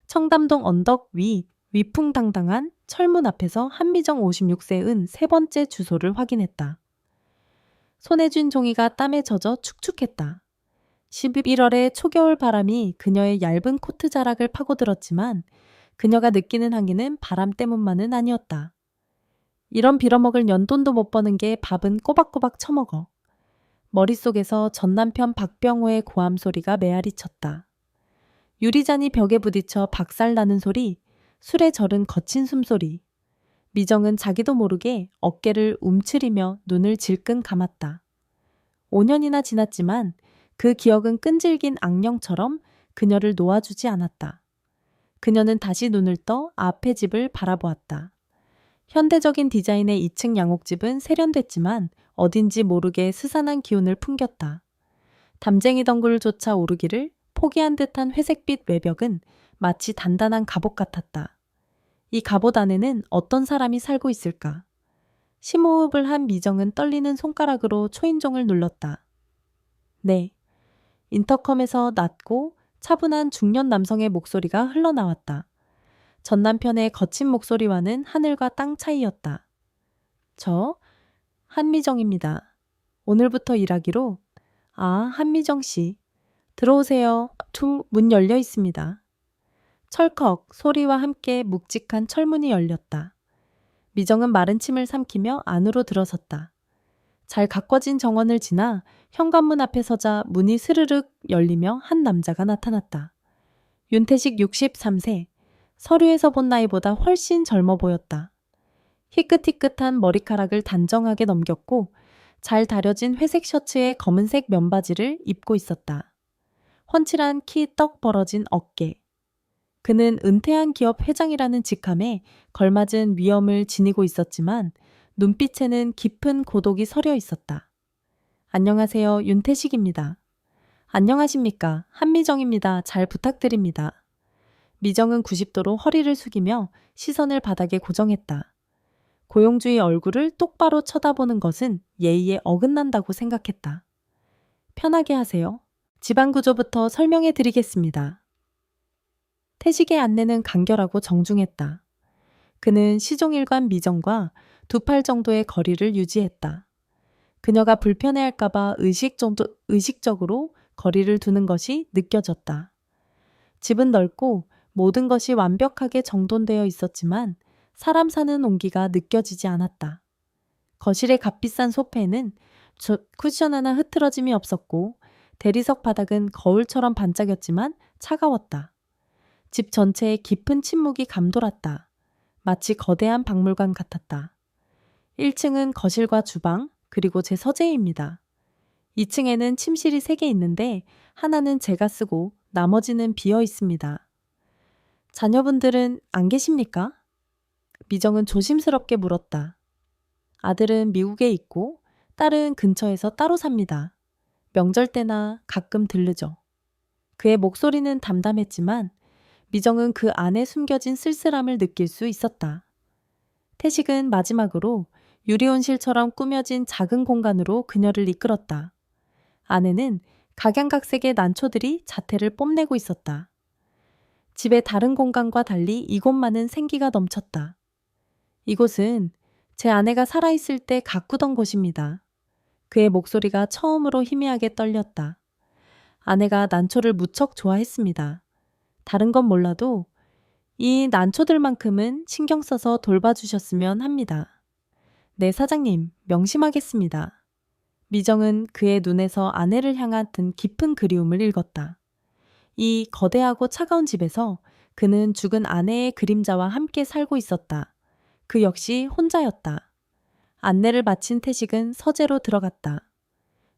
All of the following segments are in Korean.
청담동 언덕 위 위풍당당한 철문 앞에서 한미정 56세의 은 세 번째 주소를 확인했다. 손에 쥔 종이가 땀에 젖어 축축했다. 11월의 초겨울 바람이 그녀의 얇은 코트 자락을 파고들었지만 그녀가 느끼는 한기는 바람 때문만은 아니었다. 이런 빌어먹을 연돈도 못 버는 게 밥은 꼬박꼬박 처먹어. 머릿속에서 전남편 박병호의 고함 소리가 메아리 쳤다. 유리잔이 벽에 부딪혀 박살나는 소리, 술에 절은 거친 숨소리. 미정은 자기도 모르게 어깨를 움츠리며 눈을 질끈 감았다. 5년이나 지났지만 그 기억은 끈질긴 악령처럼 그녀를 놓아주지 않았다. 그녀는 다시 눈을 떠 앞의 집을 바라보았다. 현대적인 디자인의 2층 양옥집은 세련됐지만 어딘지 모르게 스산한 기운을 풍겼다. 담쟁이 덩굴을 쫓아 오르기를 포기한 듯한 회색빛 외벽은 마치 단단한 갑옷 같았다. 이 갑옷 안에는 어떤 사람이 살고 있을까? 심호흡을 한 미정은 떨리는 손가락으로 초인종을 눌렀다. 네. 인터컴에서 낮고 차분한 중년 남성의 목소리가 흘러나왔다. 전 남편의 거친 목소리와는 하늘과 땅 차이였다. 저 한미정입니다. 오늘부터 일하기로. 아, 한미정 씨. 들어오세요. 문 열려 있습니다. 철컥 소리와 함께 묵직한 철문이 열렸다. 미정은 마른 침을 삼키며 안으로 들어섰다. 잘 가꿔진 정원을 지나 현관문 앞에 서자 문이 스르륵 열리며 한 남자가 나타났다. 윤태식 63세. 서류에서 본 나이보다 훨씬 젊어 보였다. 희끗희끗한 머리카락을 단정하게 넘겼고 잘 다려진 회색 셔츠에 검은색 면바지를 입고 있었다. 훤칠한 키 떡 벌어진 어깨. 그는 은퇴한 기업 회장이라는 직함에 걸맞은 위엄을 지니고 있었지만 눈빛에는 깊은 고독이 서려 있었다. 안녕하세요. 윤태식입니다. 안녕하십니까. 한미정입니다. 잘 부탁드립니다. 미정은 90도로 허리를 숙이며 시선을 바닥에 고정했다. 고용주의 얼굴을 똑바로 쳐다보는 것은 예의에 어긋난다고 생각했다. 편하게 하세요. 집안 구조부터 설명해 드리겠습니다. 태식의 안내는 간결하고 정중했다. 그는 시종일관 미정과 2팔 정도의 거리를 유지했다. 그녀가 불편해할까봐 의식적으로 거리를 두는 것이 느껴졌다. 집은 넓고 모든 것이 완벽하게 정돈되어 있었지만 사람 사는 온기가 느껴지지 않았다. 거실의 값비싼 소파에는 쿠션 하나 흐트러짐이 없었고 대리석 바닥은 거울처럼 반짝였지만 차가웠다. 집 전체에 깊은 침묵이 감돌았다. 마치 거대한 박물관 같았다. 1층은 거실과 주방, 그리고 제 서재입니다. 2층에는 침실이 3개 있는데 하나는 제가 쓰고 나머지는 비어 있습니다. 자녀분들은 안 계십니까? 미정은 조심스럽게 물었다. 아들은 미국에 있고 딸은 근처에서 따로 삽니다. 명절 때나 가끔 들르죠. 그의 목소리는 담담했지만 미정은 그 안에 숨겨진 쓸쓸함을 느낄 수 있었다. 태식은 마지막으로 유리온실처럼 꾸며진 작은 공간으로 그녀를 이끌었다. 안에는 각양각색의 난초들이 자태를 뽐내고 있었다. 집의 다른 공간과 달리 이곳만은 생기가 넘쳤다. 이곳은 제 아내가 살아있을 때 가꾸던 곳입니다. 그의 목소리가 처음으로 희미하게 떨렸다. 아내가 난초를 무척 좋아했습니다. 다른 건 몰라도 이 난초들만큼은 신경 써서 돌봐주셨으면 합니다. 네, 사장님, 명심하겠습니다. 미정은 그의 눈에서 아내를 향한 깊은 그리움을 읽었다. 이 거대하고 차가운 집에서 그는 죽은 아내의 그림자와 함께 살고 있었다. 그 역시 혼자였다. 안내를 마친 태식은 서재로 들어갔다.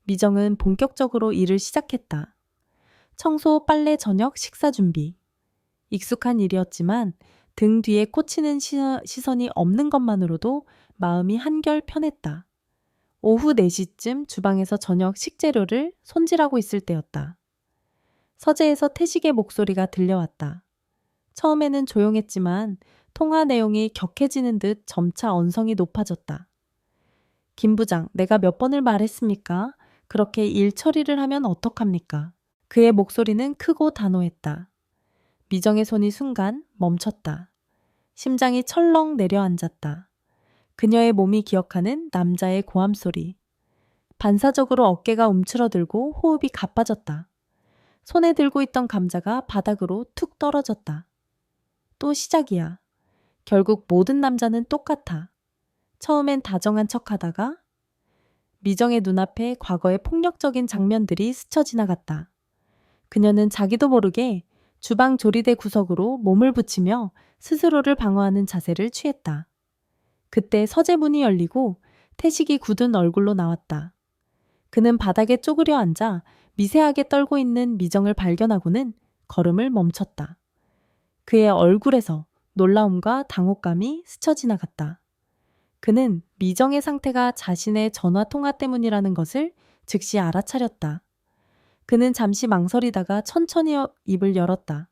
미정은 본격적으로 일을 시작했다. 청소, 빨래, 저녁, 식사 준비. 익숙한 일이었지만 등 뒤에 꽂히는 시선이 없는 것만으로도 마음이 한결 편했다. 오후 4시쯤 주방에서 저녁 식재료를 손질하고 있을 때였다. 서재에서 태식의 목소리가 들려왔다. 처음에는 조용했지만 통화 내용이 격해지는 듯 점차 언성이 높아졌다. 김 부장, 내가 몇 번을 말했습니까? 그렇게 일 처리를 하면 어떡합니까? 그의 목소리는 크고 단호했다. 미정의 손이 순간 멈췄다. 심장이 철렁 내려앉았다. 그녀의 몸이 기억하는 남자의 고함 소리. 반사적으로 어깨가 움츠러들고 호흡이 가빠졌다. 손에 들고 있던 감자가 바닥으로 툭 떨어졌다. 또 시작이야. 결국 모든 남자는 똑같아. 처음엔 다정한 척하다가 미정의 눈앞에 과거의 폭력적인 장면들이 스쳐 지나갔다. 그녀는 자기도 모르게 주방 조리대 구석으로 몸을 붙이며 스스로를 방어하는 자세를 취했다. 그때 서재문이 열리고 태식이 굳은 얼굴로 나왔다. 그는 바닥에 쪼그려 앉아 미세하게 떨고 있는 미정을 발견하고는 걸음을 멈췄다. 그의 얼굴에서 놀라움과 당혹감이 스쳐 지나갔다. 그는 미정의 상태가 자신의 전화 통화 때문이라는 것을 즉시 알아차렸다. 그는 잠시 망설이다가 천천히 입을 열었다.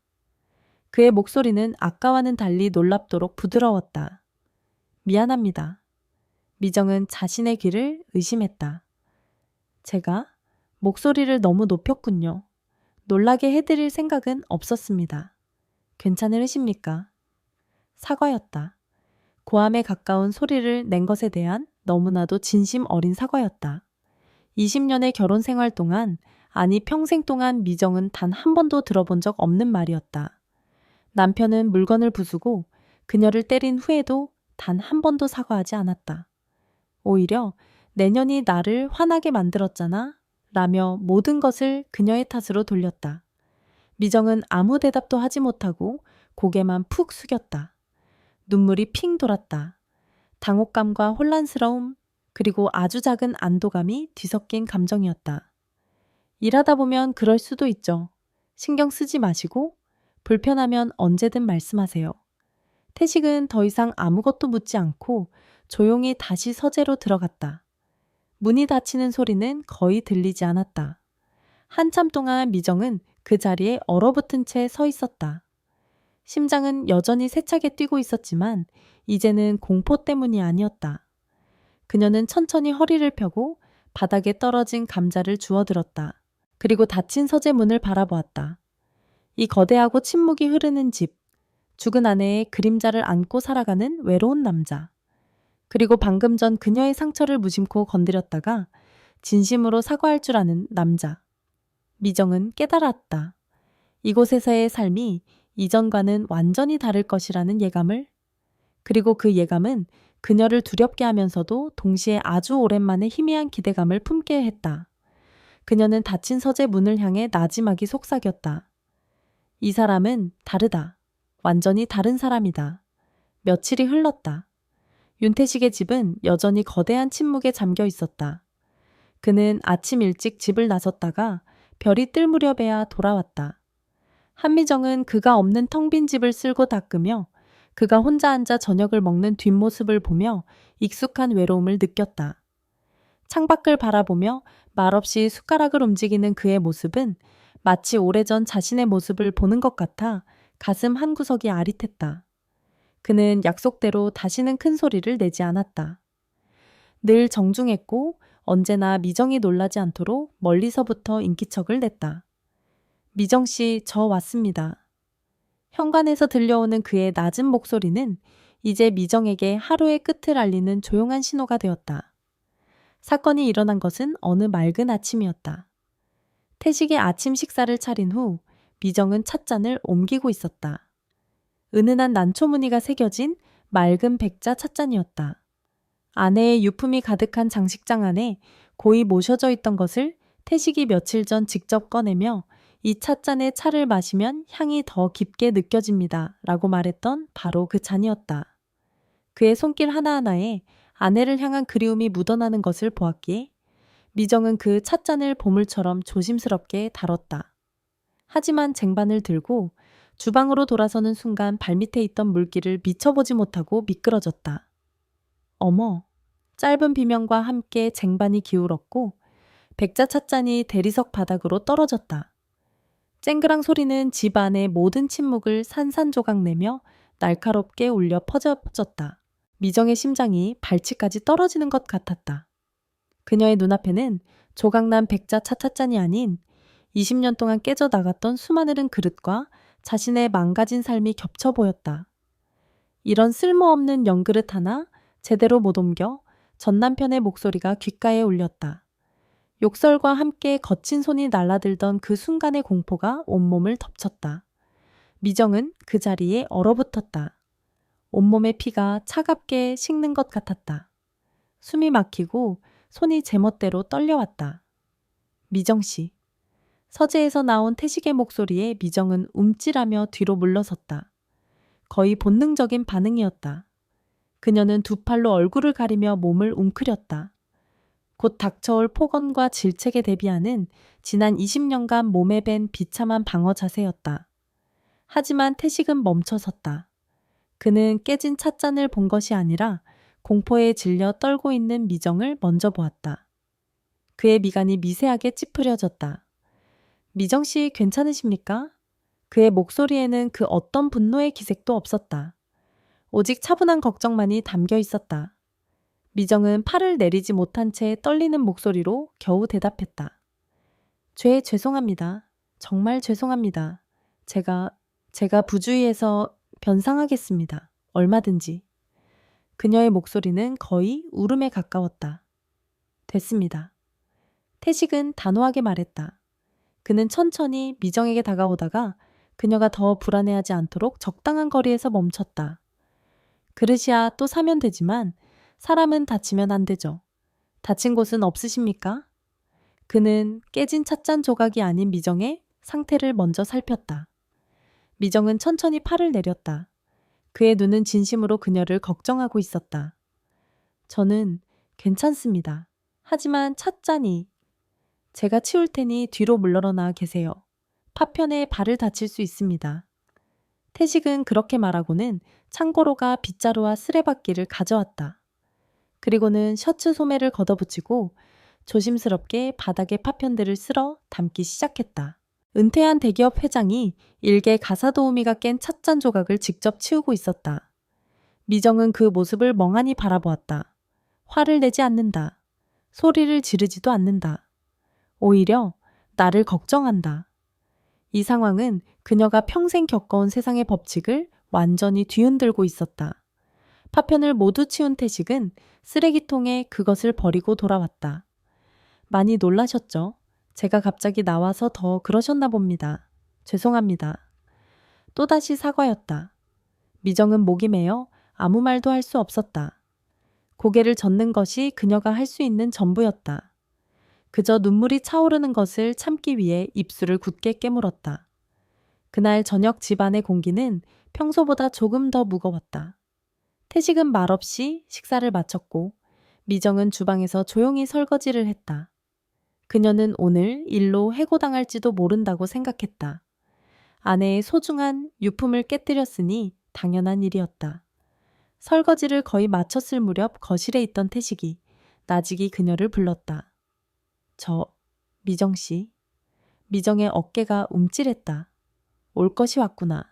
그의 목소리는 아까와는 달리 놀랍도록 부드러웠다. 미안합니다. 미정은 자신의 귀를 의심했다. 제가 목소리를 너무 높였군요. 놀라게 해드릴 생각은 없었습니다. 괜찮으십니까? 사과였다. 고함에 가까운 소리를 낸 것에 대한 너무나도 진심 어린 사과였다. 20년의 결혼 생활 동안, 아니 평생 동안 미정은 단 한 번도 들어본 적 없는 말이었다. 남편은 물건을 부수고 그녀를 때린 후에도 단 한 번도 사과하지 않았다. 오히려 내년이 나를 화나게 만들었잖아 라며 모든 것을 그녀의 탓으로 돌렸다. 미정은 아무 대답도 하지 못하고 고개만 푹 숙였다. 눈물이 핑 돌았다. 당혹감과 혼란스러움 그리고 아주 작은 안도감이 뒤섞인 감정이었다. 일하다 보면 그럴 수도 있죠. 신경 쓰지 마시고 불편하면 언제든 말씀하세요. 태식은 더 이상 아무것도 묻지 않고 조용히 다시 서재로 들어갔다. 문이 닫히는 소리는 거의 들리지 않았다. 한참 동안 미정은 그 자리에 얼어붙은 채 서 있었다. 심장은 여전히 세차게 뛰고 있었지만 이제는 공포 때문이 아니었다. 그녀는 천천히 허리를 펴고 바닥에 떨어진 감자를 주워들었다. 그리고 닫힌 서재 문을 바라보았다. 이 거대하고 침묵이 흐르는 집, 죽은 아내의 그림자를 안고 살아가는 외로운 남자. 그리고 방금 전 그녀의 상처를 무심코 건드렸다가 진심으로 사과할 줄 아는 남자. 미정은 깨달았다. 이곳에서의 삶이 이전과는 완전히 다를 것이라는 예감을. 그리고 그 예감은 그녀를 두렵게 하면서도 동시에 아주 오랜만에 희미한 기대감을 품게 했다. 그녀는 닫힌 서재 문을 향해 나지막이 속삭였다. 이 사람은 다르다. 완전히 다른 사람이다. 며칠이 흘렀다. 윤태식의 집은 여전히 거대한 침묵에 잠겨 있었다. 그는 아침 일찍 집을 나섰다가 별이 뜰 무렵에야 돌아왔다. 한미정은 그가 없는 텅 빈 집을 쓸고 닦으며 그가 혼자 앉아 저녁을 먹는 뒷모습을 보며 익숙한 외로움을 느꼈다. 창밖을 바라보며 말없이 숟가락을 움직이는 그의 모습은 마치 오래전 자신의 모습을 보는 것 같아 가슴 한구석이 아릿했다. 그는 약속대로 다시는 큰 소리를 내지 않았다. 늘 정중했고 언제나 미정이 놀라지 않도록 멀리서부터 인기척을 냈다. 미정 씨, 저 왔습니다. 현관에서 들려오는 그의 낮은 목소리는 이제 미정에게 하루의 끝을 알리는 조용한 신호가 되었다. 사건이 일어난 것은 어느 맑은 아침이었다. 태식의 아침 식사를 차린 후 미정은 찻잔을 옮기고 있었다. 은은한 난초 무늬가 새겨진 맑은 백자 찻잔이었다. 아내의 유품이 가득한 장식장 안에 고이 모셔져 있던 것을 태식이 며칠 전 직접 꺼내며 이 찻잔에 차를 마시면 향이 더 깊게 느껴집니다. 라고 말했던 바로 그 잔이었다. 그의 손길 하나하나에 아내를 향한 그리움이 묻어나는 것을 보았기에 미정은 그 찻잔을 보물처럼 조심스럽게 다뤘다. 하지만 쟁반을 들고 주방으로 돌아서는 순간 발밑에 있던 물기를 미쳐보지 못하고 미끄러졌다. 어머, 짧은 비명과 함께 쟁반이 기울었고 백자 찻잔이 대리석 바닥으로 떨어졌다. 쨍그랑 소리는 집 안의 모든 침묵을 산산조각 내며 날카롭게 울려 퍼졌다. 미정의 심장이 발치까지 떨어지는 것 같았다. 그녀의 눈앞에는 조각난 백자 찻잔이 아닌 20년 동안 깨져 나갔던 수많은 그릇과 자신의 망가진 삶이 겹쳐 보였다. 이런 쓸모없는 연그릇 하나 제대로 못 옮겨 전 남편의 목소리가 귓가에 울렸다. 욕설과 함께 거친 손이 날라들던 그 순간의 공포가 온몸을 덮쳤다. 미정은 그 자리에 얼어붙었다. 온몸의 피가 차갑게 식는 것 같았다. 숨이 막히고 손이 제멋대로 떨려왔다. 미정 씨. 서재에서 나온 태식의 목소리에 미정은 움찔하며 뒤로 물러섰다. 거의 본능적인 반응이었다. 그녀는 두 팔로 얼굴을 가리며 몸을 웅크렸다. 곧 닥쳐올 폭언과 질책에 대비하는 지난 20년간 몸에 밴 비참한 방어 자세였다. 하지만 태식은 멈춰섰다. 그는 깨진 찻잔을 본 것이 아니라 공포에 질려 떨고 있는 미정을 먼저 보았다. 그의 미간이 미세하게 찌푸려졌다. 미정 씨 괜찮으십니까? 그의 목소리에는 그 어떤 분노의 기색도 없었다. 오직 차분한 걱정만이 담겨 있었다. 미정은 팔을 내리지 못한 채 떨리는 목소리로 겨우 대답했다. 죄송합니다. 정말 죄송합니다. 제가 부주의해서 변상하겠습니다. 얼마든지. 그녀의 목소리는 거의 울음에 가까웠다. 됐습니다. 태식은 단호하게 말했다. 그는 천천히 미정에게 다가오다가 그녀가 더 불안해하지 않도록 적당한 거리에서 멈췄다. 그릇이야 또 사면 되지만 사람은 다치면 안 되죠. 다친 곳은 없으십니까? 그는 깨진 찻잔 조각이 아닌 미정의 상태를 먼저 살폈다. 미정은 천천히 팔을 내렸다. 그의 눈은 진심으로 그녀를 걱정하고 있었다. 저는 괜찮습니다. 하지만 찻잔이 제가 치울 테니 뒤로 물러나 계세요. 파편에 발을 다칠 수 있습니다. 태식은 그렇게 말하고는 창고로가 빗자루와 쓰레받기를 가져왔다. 그리고는 셔츠 소매를 걷어붙이고 조심스럽게 바닥에 파편들을 쓸어 담기 시작했다. 은퇴한 대기업 회장이 일개 가사도우미가 깬 찻잔 조각을 직접 치우고 있었다. 미정은 그 모습을 멍하니 바라보았다. 화를 내지 않는다. 소리를 지르지도 않는다. 오히려 나를 걱정한다. 이 상황은 그녀가 평생 겪어온 세상의 법칙을 완전히 뒤흔들고 있었다. 파편을 모두 치운 태식은 쓰레기통에 그것을 버리고 돌아왔다. 많이 놀라셨죠? 제가 갑자기 나와서 더 그러셨나 봅니다. 죄송합니다. 또다시 사과였다. 미정은 목이 메어 아무 말도 할 수 없었다. 고개를 젓는 것이 그녀가 할 수 있는 전부였다. 그저 눈물이 차오르는 것을 참기 위해 입술을 굳게 깨물었다. 그날 저녁 집안의 공기는 평소보다 조금 더 무거웠다. 태식은 말없이 식사를 마쳤고 미정은 주방에서 조용히 설거지를 했다. 그녀는 오늘 일로 해고당할지도 모른다고 생각했다. 아내의 소중한 유품을 깨뜨렸으니 당연한 일이었다. 설거지를 거의 마쳤을 무렵 거실에 있던 태식이 나직이 그녀를 불렀다. 미정 씨. 미정의 어깨가 움찔했다. 올 것이 왔구나.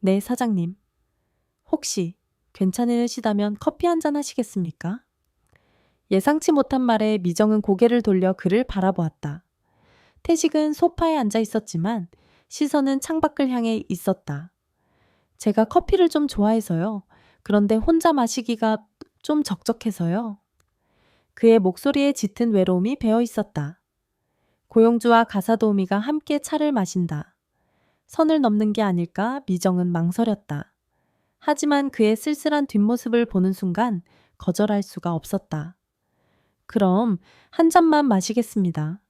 네, 사장님. 혹시 괜찮으시다면 커피 한잔 하시겠습니까? 예상치 못한 말에 미정은 고개를 돌려 그를 바라보았다. 태식은 소파에 앉아 있었지만 시선은 창밖을 향해 있었다. 제가 커피를 좀 좋아해서요. 그런데 혼자 마시기가 좀 적적해서요. 그의 목소리에 짙은 외로움이 배어 있었다. 고용주와 가사도우미가 함께 차를 마신다. 선을 넘는 게 아닐까 미정은 망설였다. 하지만 그의 쓸쓸한 뒷모습을 보는 순간 거절할 수가 없었다. 그럼 한 잔만 마시겠습니다.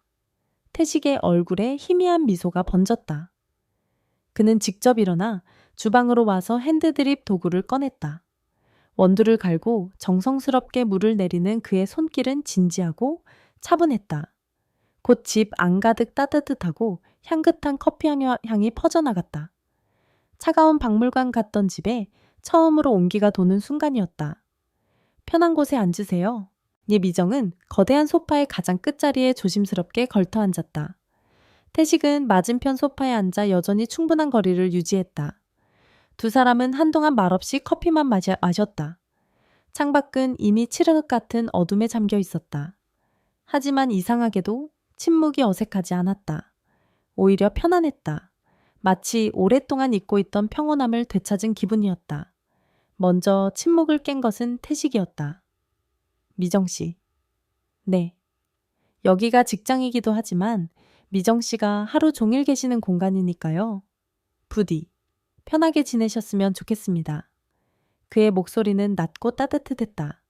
태식의 얼굴에 희미한 미소가 번졌다. 그는 직접 일어나 주방으로 와서 핸드드립 도구를 꺼냈다. 원두를 갈고 정성스럽게 물을 내리는 그의 손길은 진지하고 차분했다. 곧 집 안가득 따뜻하고 향긋한 커피 향이 퍼져나갔다. 차가운 박물관 같던 집에 처음으로 온기가 도는 순간이었다. 편한 곳에 앉으세요. 미정은 거대한 소파의 가장 끝자리에 조심스럽게 걸터 앉았다. 태식은 맞은편 소파에 앉아 여전히 충분한 거리를 유지했다. 두 사람은 한동안 말없이 커피만 마셨다. 창밖은 이미 칠흑 같은 어둠에 잠겨 있었다. 하지만 이상하게도 침묵이 어색하지 않았다. 오히려 편안했다. 마치 오랫동안 잊고 있던 평온함을 되찾은 기분이었다. 먼저 침묵을 깬 것은 태식이었다. 미정 씨. 네. 여기가 직장이기도 하지만 미정 씨가 하루 종일 계시는 공간이니까요. 부디 편하게 지내셨으면 좋겠습니다. 그의 목소리는 낮고 따뜻했다.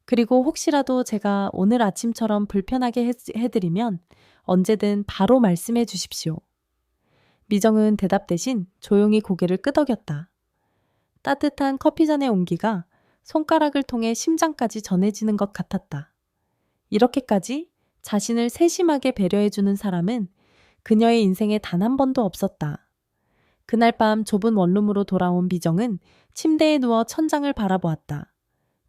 그리고 혹시라도 제가 오늘 아침처럼 불편하게 해드리면 언제든 바로 말씀해 주십시오. 미정은 대답 대신 조용히 고개를 끄덕였다. 따뜻한 커피잔의 온기가 손가락을 통해 심장까지 전해지는 것 같았다. 이렇게까지 자신을 세심하게 배려해주는 사람은 그녀의 인생에 단 한 번도 없었다. 그날 밤 좁은 원룸으로 돌아온 미정은 침대에 누워 천장을 바라보았다.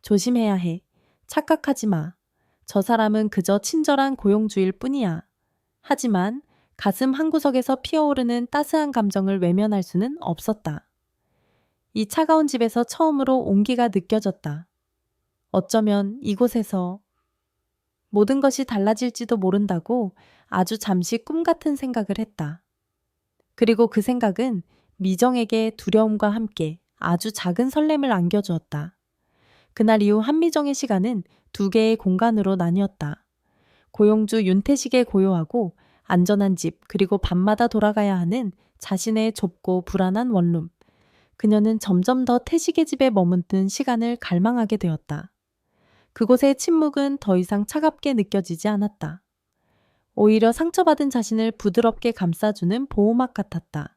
조심해야 해. 착각하지 마. 저 사람은 그저 친절한 고용주일 뿐이야. 하지만 가슴 한구석에서 피어오르는 따스한 감정을 외면할 수는 없었다. 이 차가운 집에서 처음으로 온기가 느껴졌다. 어쩌면 이곳에서 모든 것이 달라질지도 모른다고 아주 잠시 꿈 같은 생각을 했다. 그리고 그 생각은 미정에게 두려움과 함께 아주 작은 설렘을 안겨주었다. 그날 이후 한미정의 시간은 두 개의 공간으로 나뉘었다. 고용주 윤태식의 고요하고 안전한 집, 그리고 밤마다 돌아가야 하는 자신의 좁고 불안한 원룸. 그녀는 점점 더 태식의 집에 머무는 시간을 갈망하게 되었다. 그곳의 침묵은 더 이상 차갑게 느껴지지 않았다. 오히려 상처받은 자신을 부드럽게 감싸주는 보호막 같았다.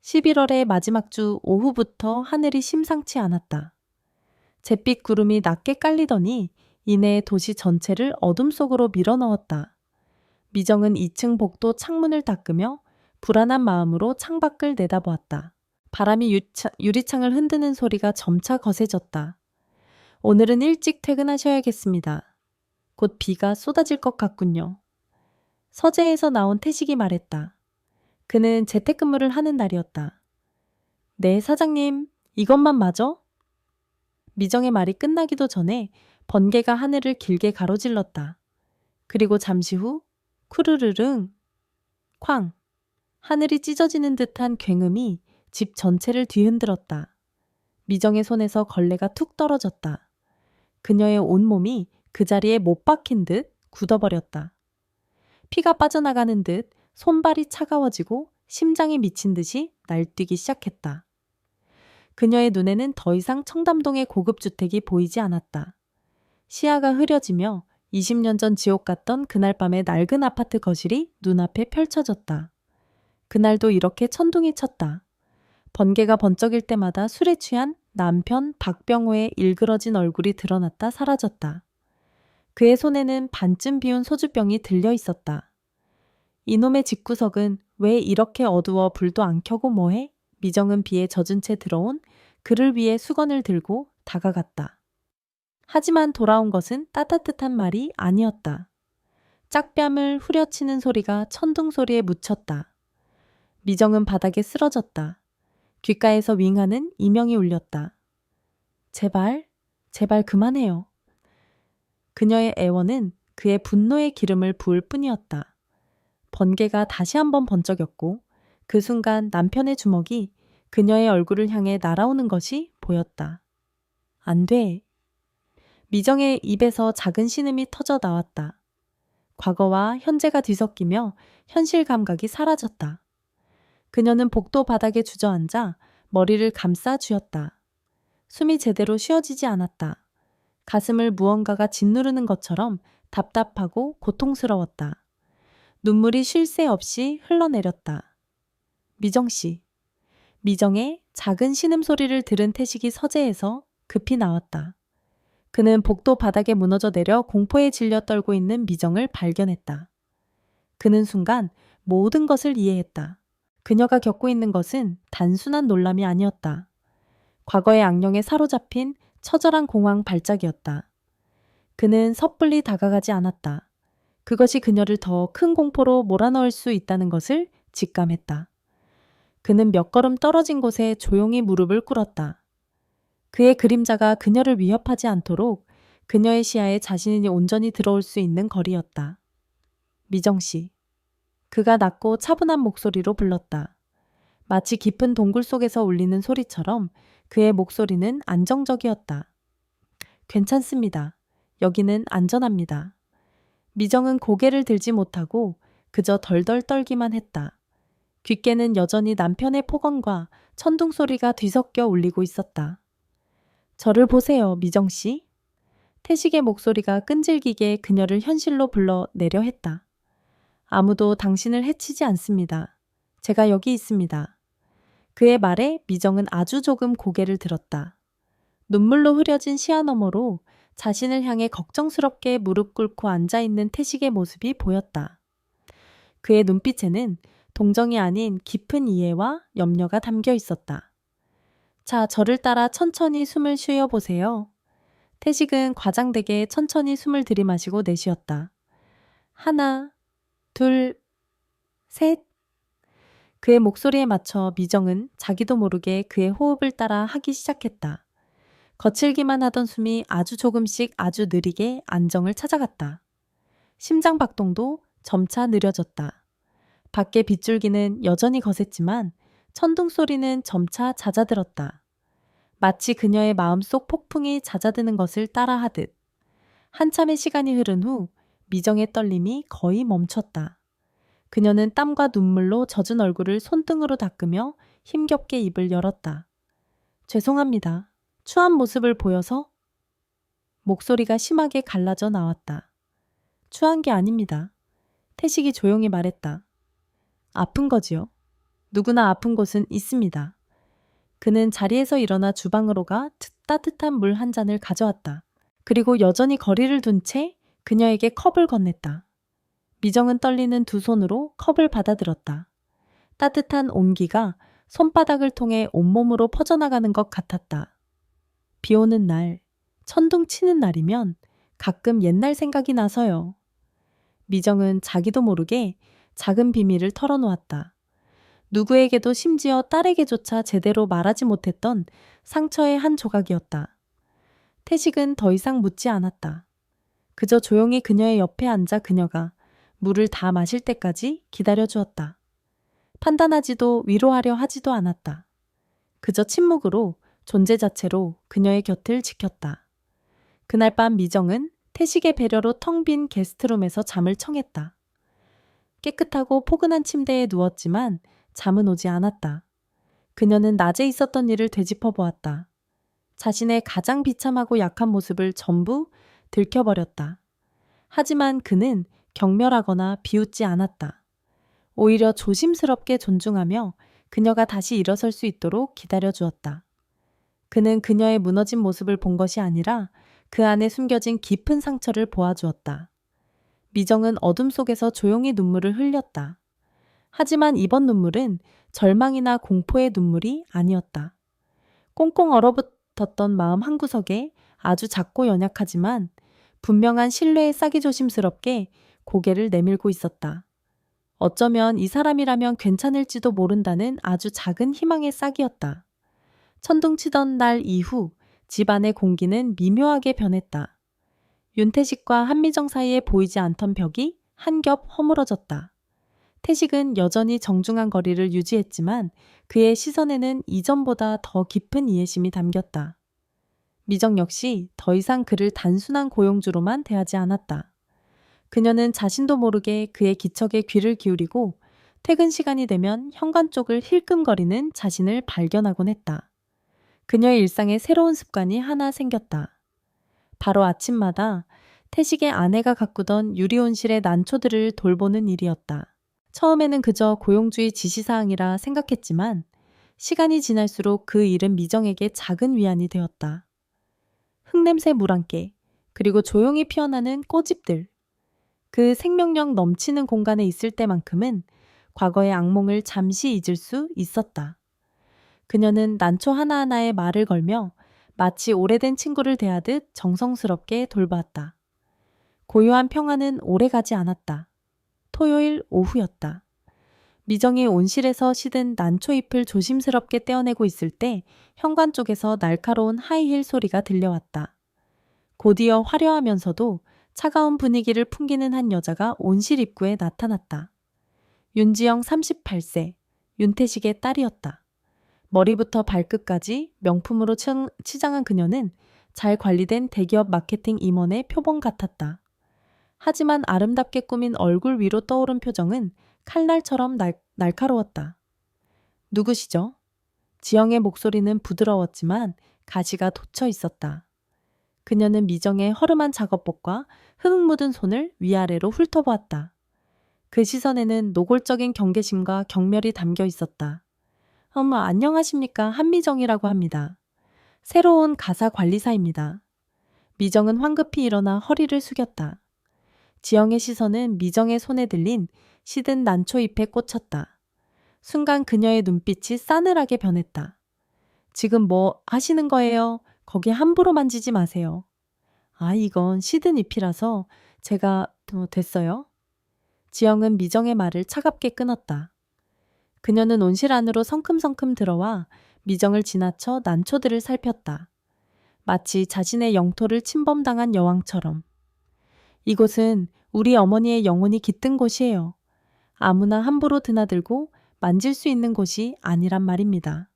11월의 마지막 주 오후부터 하늘이 심상치 않았다. 잿빛 구름이 낮게 깔리더니 이내 도시 전체를 어둠 속으로 밀어넣었다. 미정은 2층 복도 창문을 닦으며 불안한 마음으로 창밖을 내다보았다. 바람이 유리창을 흔드는 소리가 점차 거세졌다. 오늘은 일찍 퇴근하셔야겠습니다. 곧 비가 쏟아질 것 같군요. 서재에서 나온 태식이 말했다. 그는 재택근무를 하는 날이었다. 네, 사장님. 이것만 맞아? 미정의 말이 끝나기도 전에 번개가 하늘을 길게 가로질렀다. 그리고 잠시 후 쿠르르릉 쾅 하늘이 찢어지는 듯한 굉음이 집 전체를 뒤흔들었다. 미정의 손에서 걸레가 툭 떨어졌다. 그녀의 온몸이 그 자리에 못 박힌 듯 굳어버렸다. 피가 빠져나가는 듯 손발이 차가워지고 심장이 미친 듯이 날뛰기 시작했다. 그녀의 눈에는 더 이상 청담동의 고급 주택이 보이지 않았다. 시야가 흐려지며 20년 전 지옥 같던 그날 밤의 낡은 아파트 거실이 눈앞에 펼쳐졌다. 그날도 이렇게 천둥이 쳤다. 번개가 번쩍일 때마다 술에 취한 남편 박병호의 일그러진 얼굴이 드러났다 사라졌다. 그의 손에는 반쯤 비운 소주병이 들려 있었다. 이놈의 집구석은 왜 이렇게 어두워 불도 안 켜고 뭐해? 미정은 비에 젖은 채 들어온 그를 위해 수건을 들고 다가갔다. 하지만 돌아온 것은 따뜻한 말이 아니었다. 짝뺨을 후려치는 소리가 천둥 소리에 묻혔다. 미정은 바닥에 쓰러졌다. 귓가에서 윙하는 이명이 울렸다. 제발, 제발 그만해요. 그녀의 애원은 그의 분노의 기름을 부을 뿐이었다. 번개가 다시 한번 번쩍였고 그 순간 남편의 주먹이 그녀의 얼굴을 향해 날아오는 것이 보였다. 안 돼. 미정의 입에서 작은 신음이 터져 나왔다. 과거와 현재가 뒤섞이며 현실 감각이 사라졌다. 그녀는 복도 바닥에 주저앉아 머리를 감싸 쥐었다. 숨이 제대로 쉬어지지 않았다. 가슴을 무언가가 짓누르는 것처럼 답답하고 고통스러웠다. 눈물이 쉴 새 없이 흘러내렸다. 미정 씨. 미정의 작은 신음소리를 들은 태식이 서재에서 급히 나왔다. 그는 복도 바닥에 무너져 내려 공포에 질려 떨고 있는 미정을 발견했다. 그는 순간 모든 것을 이해했다. 그녀가 겪고 있는 것은 단순한 놀람이 아니었다. 과거의 악령에 사로잡힌 처절한 공황 발작이었다. 그는 섣불리 다가가지 않았다. 그것이 그녀를 더 큰 공포로 몰아넣을 수 있다는 것을 직감했다. 그는 몇 걸음 떨어진 곳에 조용히 무릎을 꿇었다. 그의 그림자가 그녀를 위협하지 않도록 그녀의 시야에 자신이 온전히 들어올 수 있는 거리였다. 미정 씨. 그가 낮고 차분한 목소리로 불렀다. 마치 깊은 동굴 속에서 울리는 소리처럼 그의 목소리는 안정적이었다. 괜찮습니다. 여기는 안전합니다. 미정은 고개를 들지 못하고 그저 덜덜 떨기만 했다. 귓께는 여전히 남편의 폭언과 천둥 소리가 뒤섞여 울리고 있었다. 저를 보세요, 미정 씨. 태식의 목소리가 끈질기게 그녀를 현실로 불러내려 했다. 아무도 당신을 해치지 않습니다. 제가 여기 있습니다. 그의 말에 미정은 아주 조금 고개를 들었다. 눈물로 흐려진 시야 너머로 자신을 향해 걱정스럽게 무릎 꿇고 앉아있는 태식의 모습이 보였다. 그의 눈빛에는 동정이 아닌 깊은 이해와 염려가 담겨 있었다. 자, 저를 따라 천천히 숨을 쉬어보세요. 태식은 과장되게 천천히 숨을 들이마시고 내쉬었다. 하나, 둘, 셋. 그의 목소리에 맞춰 미정은 자기도 모르게 그의 호흡을 따라 하기 시작했다. 거칠기만 하던 숨이 아주 조금씩 아주 느리게 안정을 찾아갔다. 심장 박동도 점차 느려졌다. 밖의 빗줄기는 여전히 거셌지만 천둥 소리는 점차 잦아들었다. 마치 그녀의 마음속 폭풍이 잦아드는 것을 따라하듯. 한참의 시간이 흐른 후 미정의 떨림이 거의 멈췄다. 그녀는 땀과 눈물로 젖은 얼굴을 손등으로 닦으며 힘겹게 입을 열었다. 죄송합니다. 추한 모습을 보여서? 목소리가 심하게 갈라져 나왔다. 추한 게 아닙니다. 태식이 조용히 말했다. 아픈 거지요. 누구나 아픈 곳은 있습니다. 그는 자리에서 일어나 주방으로 가 따뜻한 물 한 잔을 가져왔다. 그리고 여전히 거리를 둔 채 그녀에게 컵을 건넸다. 미정은 떨리는 두 손으로 컵을 받아들었다. 따뜻한 온기가 손바닥을 통해 온몸으로 퍼져나가는 것 같았다. 비 오는 날, 천둥 치는 날이면 가끔 옛날 생각이 나서요. 미정은 자기도 모르게 작은 비밀을 털어놓았다. 누구에게도 심지어 딸에게조차 제대로 말하지 못했던 상처의 한 조각이었다. 태식은 더 이상 묻지 않았다. 그저 조용히 그녀의 옆에 앉아 그녀가 물을 다 마실 때까지 기다려주었다. 판단하지도 위로하려 하지도 않았다. 그저 침묵으로 존재 자체로 그녀의 곁을 지켰다. 그날 밤 미정은 태식의 배려로 텅 빈 게스트룸에서 잠을 청했다. 깨끗하고 포근한 침대에 누웠지만 잠은 오지 않았다. 그녀는 낮에 있었던 일을 되짚어 보았다. 자신의 가장 비참하고 약한 모습을 전부 들켜버렸다. 하지만 그는 경멸하거나 비웃지 않았다. 오히려 조심스럽게 존중하며 그녀가 다시 일어설 수 있도록 기다려주었다. 그는 그녀의 무너진 모습을 본 것이 아니라 그 안에 숨겨진 깊은 상처를 보아주었다. 미정은 어둠 속에서 조용히 눈물을 흘렸다. 하지만 이번 눈물은 절망이나 공포의 눈물이 아니었다. 꽁꽁 얼어붙었던 마음 한구석에 아주 작고 연약하지만 분명한 신뢰의 싹이 조심스럽게 고개를 내밀고 있었다. 어쩌면 이 사람이라면 괜찮을지도 모른다는 아주 작은 희망의 싹이었다. 천둥치던 날 이후 집안의 공기는 미묘하게 변했다. 윤태식과 한미정 사이에 보이지 않던 벽이 한 겹 허물어졌다. 태식은 여전히 정중한 거리를 유지했지만 그의 시선에는 이전보다 더 깊은 이해심이 담겼다. 미정 역시 더 이상 그를 단순한 고용주로만 대하지 않았다. 그녀는 자신도 모르게 그의 기척에 귀를 기울이고 퇴근 시간이 되면 현관 쪽을 힐끔거리는 자신을 발견하곤 했다. 그녀의 일상에 새로운 습관이 하나 생겼다. 바로 아침마다 태식의 아내가 가꾸던 유리온실의 난초들을 돌보는 일이었다. 처음에는 그저 고용주의 지시사항이라 생각했지만 시간이 지날수록 그 일은 미정에게 작은 위안이 되었다. 흙냄새 물 한 개, 그리고 조용히 피어나는 꽃잎들. 그 생명력 넘치는 공간에 있을 때만큼은 과거의 악몽을 잠시 잊을 수 있었다. 그녀는 난초 하나하나에 말을 걸며 마치 오래된 친구를 대하듯 정성스럽게 돌봤다. 고요한 평화는 오래가지 않았다. 토요일 오후였다. 미정이 온실에서 시든 난초잎을 조심스럽게 떼어내고 있을 때 현관 쪽에서 날카로운 하이힐 소리가 들려왔다. 곧이어 화려하면서도 차가운 분위기를 풍기는 한 여자가 온실 입구에 나타났다. 윤지영 38세, 윤태식의 딸이었다. 머리부터 발끝까지 명품으로 치장한 그녀는 잘 관리된 대기업 마케팅 임원의 표본 같았다. 하지만 아름답게 꾸민 얼굴 위로 떠오른 표정은 칼날처럼 날카로웠다. 누구시죠? 지영의 목소리는 부드러웠지만 가시가 돋쳐 있었다. 그녀는 미정의 허름한 작업복과 흙 묻은 손을 위아래로 훑어보았다. 그 시선에는 노골적인 경계심과 경멸이 담겨 있었다. 어머, 안녕하십니까? 한미정이라고 합니다. 새로운 가사 관리사입니다. 미정은 황급히 일어나 허리를 숙였다. 지영의 시선은 미정의 손에 들린 시든 난초잎에 꽂혔다. 순간 그녀의 눈빛이 싸늘하게 변했다. 지금 뭐 하시는 거예요? 거기 함부로 만지지 마세요. 아, 이건 시든 잎이라서 제가 됐어요? 지영은 미정의 말을 차갑게 끊었다. 그녀는 온실 안으로 성큼성큼 들어와 미정을 지나쳐 난초들을 살폈다. 마치 자신의 영토를 침범당한 여왕처럼. 이곳은 우리 어머니의 영혼이 깃든 곳이에요. 아무나 함부로 드나들고 만질 수 있는 곳이 아니란 말입니다.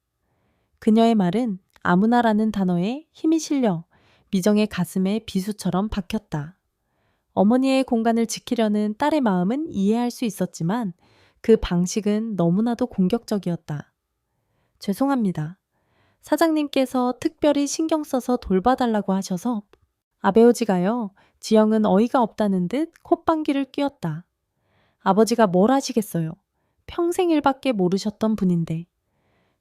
그녀의 말은 아무나라는 단어에 힘이 실려 미정의 가슴에 비수처럼 박혔다. 어머니의 공간을 지키려는 딸의 마음은 이해할 수 있었지만 그 방식은 너무나도 공격적이었다. 죄송합니다. 사장님께서 특별히 신경 써서 돌봐달라고 하셔서. 아베오지가요. 지영은 어이가 없다는 듯 콧방귀를 뀌었다. 아버지가 뭘 하시겠어요. 평생 일밖에 모르셨던 분인데.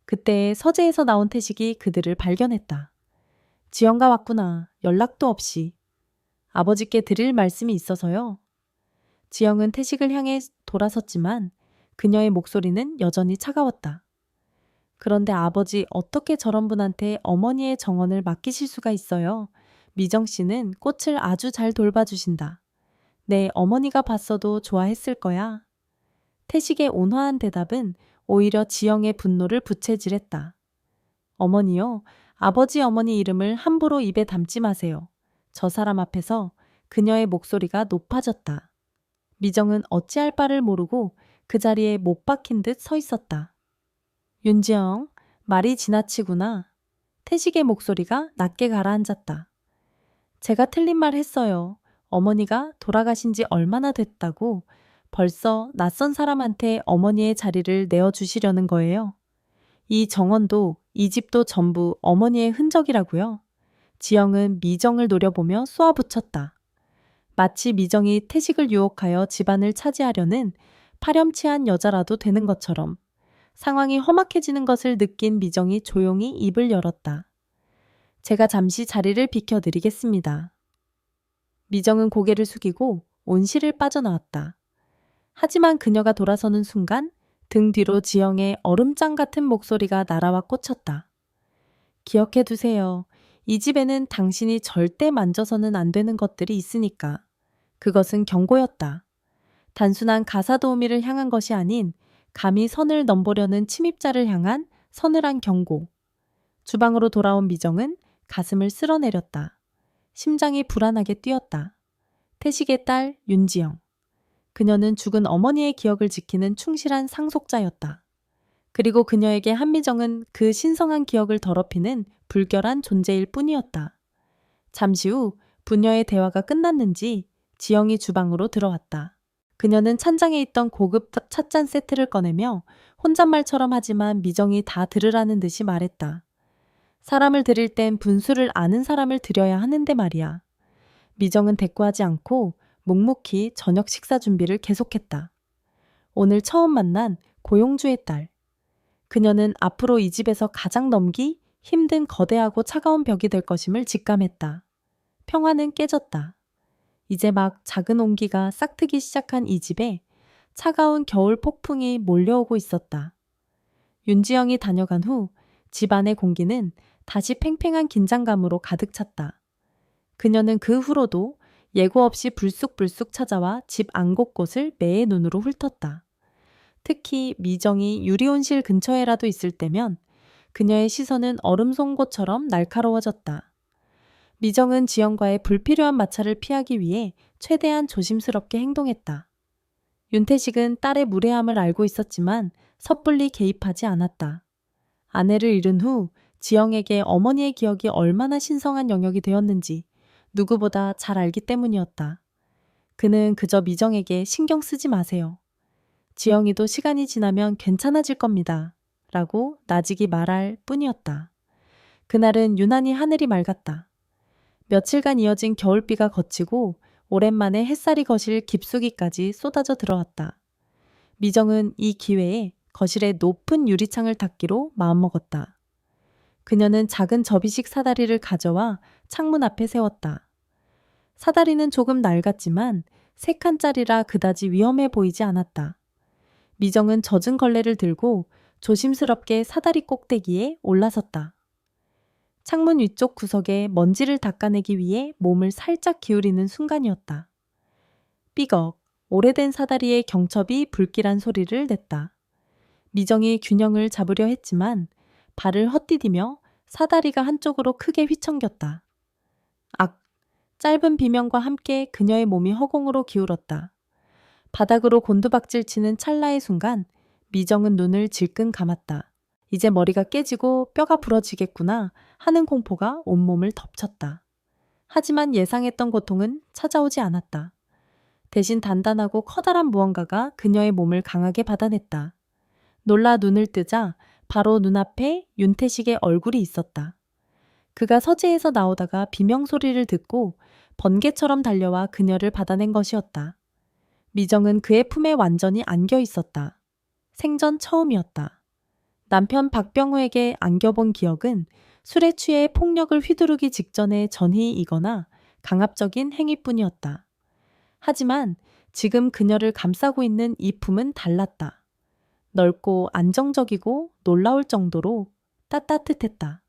그때 서재에서 나온 태식이 그들을 발견했다. 지영가 왔구나. 연락도 없이. 아버지께 드릴 말씀이 있어서요. 지영은 태식을 향해 돌아섰지만 그녀의 목소리는 여전히 차가웠다. 그런데 아버지, 어떻게 저런 분한테 어머니의 정원을 맡기실 수가 있어요? 미정 씨는 꽃을 아주 잘 돌봐주신다. 네, 어머니가 봤어도 좋아했을 거야. 태식의 온화한 대답은 오히려 지영의 분노를 부채질했다. 어머니요, 아버지 어머니 이름을 함부로 입에 담지 마세요. 저 사람 앞에서 그녀의 목소리가 높아졌다. 미정은 어찌할 바를 모르고 그 자리에 못 박힌 듯 서 있었다. 윤지영, 말이 지나치구나. 태식의 목소리가 낮게 가라앉았다. 제가 틀린 말 했어요. 어머니가 돌아가신 지 얼마나 됐다고 벌써 낯선 사람한테 어머니의 자리를 내어주시려는 거예요. 이 정원도 이 집도 전부 어머니의 흔적이라고요. 지영은 미정을 노려보며 쏘아붙였다. 마치 미정이 태식을 유혹하여 집안을 차지하려는 파렴치한 여자라도 되는 것처럼. 상황이 험악해지는 것을 느낀 미정이 조용히 입을 열었다. 제가 잠시 자리를 비켜드리겠습니다. 미정은 고개를 숙이고 온실을 빠져나왔다. 하지만 그녀가 돌아서는 순간 등 뒤로 지영의 얼음장 같은 목소리가 날아와 꽂혔다. 기억해 두세요. 이 집에는 당신이 절대 만져서는 안 되는 것들이 있으니까. 그것은 경고였다. 단순한 가사 도우미를 향한 것이 아닌 감히 선을 넘보려는 침입자를 향한 서늘한 경고. 주방으로 돌아온 미정은 가슴을 쓸어내렸다. 심장이 불안하게 뛰었다. 태식의 딸 윤지영. 그녀는 죽은 어머니의 기억을 지키는 충실한 상속자였다. 그리고 그녀에게 한미정은 그 신성한 기억을 더럽히는 불결한 존재일 뿐이었다. 잠시 후 부녀의 대화가 끝났는지 지영이 주방으로 들어왔다. 그녀는 찬장에 있던 고급 찻잔 세트를 꺼내며 혼잣말처럼 하지만 미정이 다 들으라는 듯이 말했다. 사람을 드릴 땐 분수를 아는 사람을 드려야 하는데 말이야. 미정은 대꾸하지 않고 묵묵히 저녁 식사 준비를 계속했다. 오늘 처음 만난 고용주의 딸. 그녀는 앞으로 이 집에서 가장 넘기 힘든 거대하고 차가운 벽이 될 것임을 직감했다. 평화는 깨졌다. 이제 막 작은 온기가 싹트기 시작한 이 집에 차가운 겨울 폭풍이 몰려오고 있었다. 윤지영이 다녀간 후 집안의 공기는 다시 팽팽한 긴장감으로 가득 찼다. 그녀는 그 후로도 예고 없이 불쑥불쑥 찾아와 집 안 곳곳을 매의 눈으로 훑었다. 특히 미정이 유리온실 근처에라도 있을 때면 그녀의 시선은 얼음 송곳처럼 날카로워졌다. 미정은 지영과의 불필요한 마찰을 피하기 위해 최대한 조심스럽게 행동했다. 윤태식은 딸의 무례함을 알고 있었지만 섣불리 개입하지 않았다. 아내를 잃은 후 지영에게 어머니의 기억이 얼마나 신성한 영역이 되었는지 누구보다 잘 알기 때문이었다. 그는 그저 미정에게 신경 쓰지 마세요. 지영이도 시간이 지나면 괜찮아질 겁니다. 라고 나직이 말할 뿐이었다. 그날은 유난히 하늘이 맑았다. 며칠간 이어진 겨울비가 그치고 오랜만에 햇살이 거실 깊숙이까지 쏟아져 들어왔다. 미정은 이 기회에 거실에 높은 유리창을 닫기로 마음먹었다. 그녀는 작은 접이식 사다리를 가져와 창문 앞에 세웠다. 사다리는 조금 낡았지만 3칸짜리라 그다지 위험해 보이지 않았다. 미정은 젖은 걸레를 들고 조심스럽게 사다리 꼭대기에 올라섰다. 창문 위쪽 구석에 먼지를 닦아내기 위해 몸을 살짝 기울이는 순간이었다. 삐걱, 오래된 사다리의 경첩이 불길한 소리를 냈다. 미정이 균형을 잡으려 했지만 발을 헛디디며 사다리가 한쪽으로 크게 휘청겼다. 악! 짧은 비명과 함께 그녀의 몸이 허공으로 기울었다. 바닥으로 곤두박질 치는 찰나의 순간 미정은 눈을 질끈 감았다. 이제 머리가 깨지고 뼈가 부러지겠구나 하는 공포가 온몸을 덮쳤다. 하지만 예상했던 고통은 찾아오지 않았다. 대신 단단하고 커다란 무언가가 그녀의 몸을 강하게 받아냈다. 놀라 눈을 뜨자 바로 눈앞에 윤태식의 얼굴이 있었다. 그가 서재에서 나오다가 비명소리를 듣고 번개처럼 달려와 그녀를 받아낸 것이었다. 미정은 그의 품에 완전히 안겨 있었다. 생전 처음이었다. 남편 박병우에게 안겨본 기억은 술에 취해 폭력을 휘두르기 직전의 전희이거나 강압적인 행위뿐이었다. 하지만 지금 그녀를 감싸고 있는 이 품은 달랐다. 넓고 안정적이고 놀라울 정도로 따뜻했다.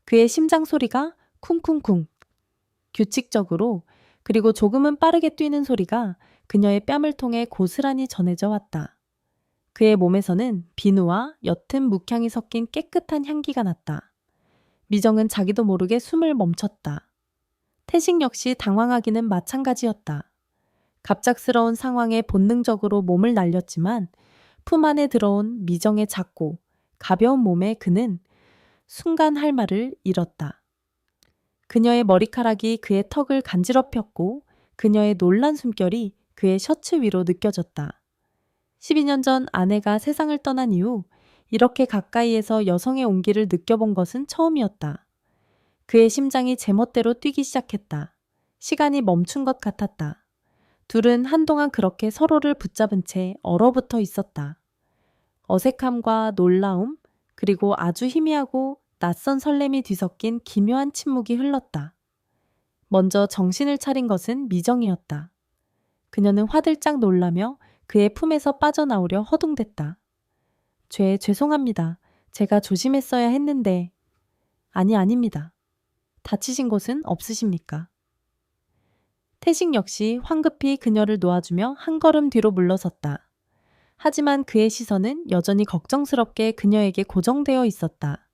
그의 심장 소리가 쿵쿵쿵, 규칙적으로 그리고 조금은 빠르게 뛰는 소리가 그녀의 뺨을 통해 고스란히 전해져 왔다. 그의 몸에서는 비누와 옅은 묵향이 섞인 깨끗한 향기가 났다. 미정은 자기도 모르게 숨을 멈췄다. 태식 역시 당황하기는 마찬가지였다. 갑작스러운 상황에 본능적으로 몸을 날렸지만 품 안에 들어온 미정의 작고 가벼운 몸에 그는 순간 할 말을 잃었다. 그녀의 머리카락이 그의 턱을 간지럽혔고 그녀의 놀란 숨결이 그의 셔츠 위로 느껴졌다. 12년 전 아내가 세상을 떠난 이후 이렇게 가까이에서 여성의 온기를 느껴본 것은 처음이었다. 그의 심장이 제멋대로 뛰기 시작했다. 시간이 멈춘 것 같았다. 둘은 한동안 그렇게 서로를 붙잡은 채 얼어붙어 있었다. 어색함과 놀라움, 그리고 아주 희미하고 낯선 설렘이 뒤섞인 기묘한 침묵이 흘렀다. 먼저 정신을 차린 것은 미정이었다. 그녀는 화들짝 놀라며 그의 품에서 빠져나오려 허둥댔다. 죄송합니다. 제가 조심했어야 했는데. 아닙니다. 다치신 곳은 없으십니까? 태식 역시 황급히 그녀를 놓아주며 한 걸음 뒤로 물러섰다. 하지만 그의 시선은 여전히 걱정스럽게 그녀에게 고정되어 있었다.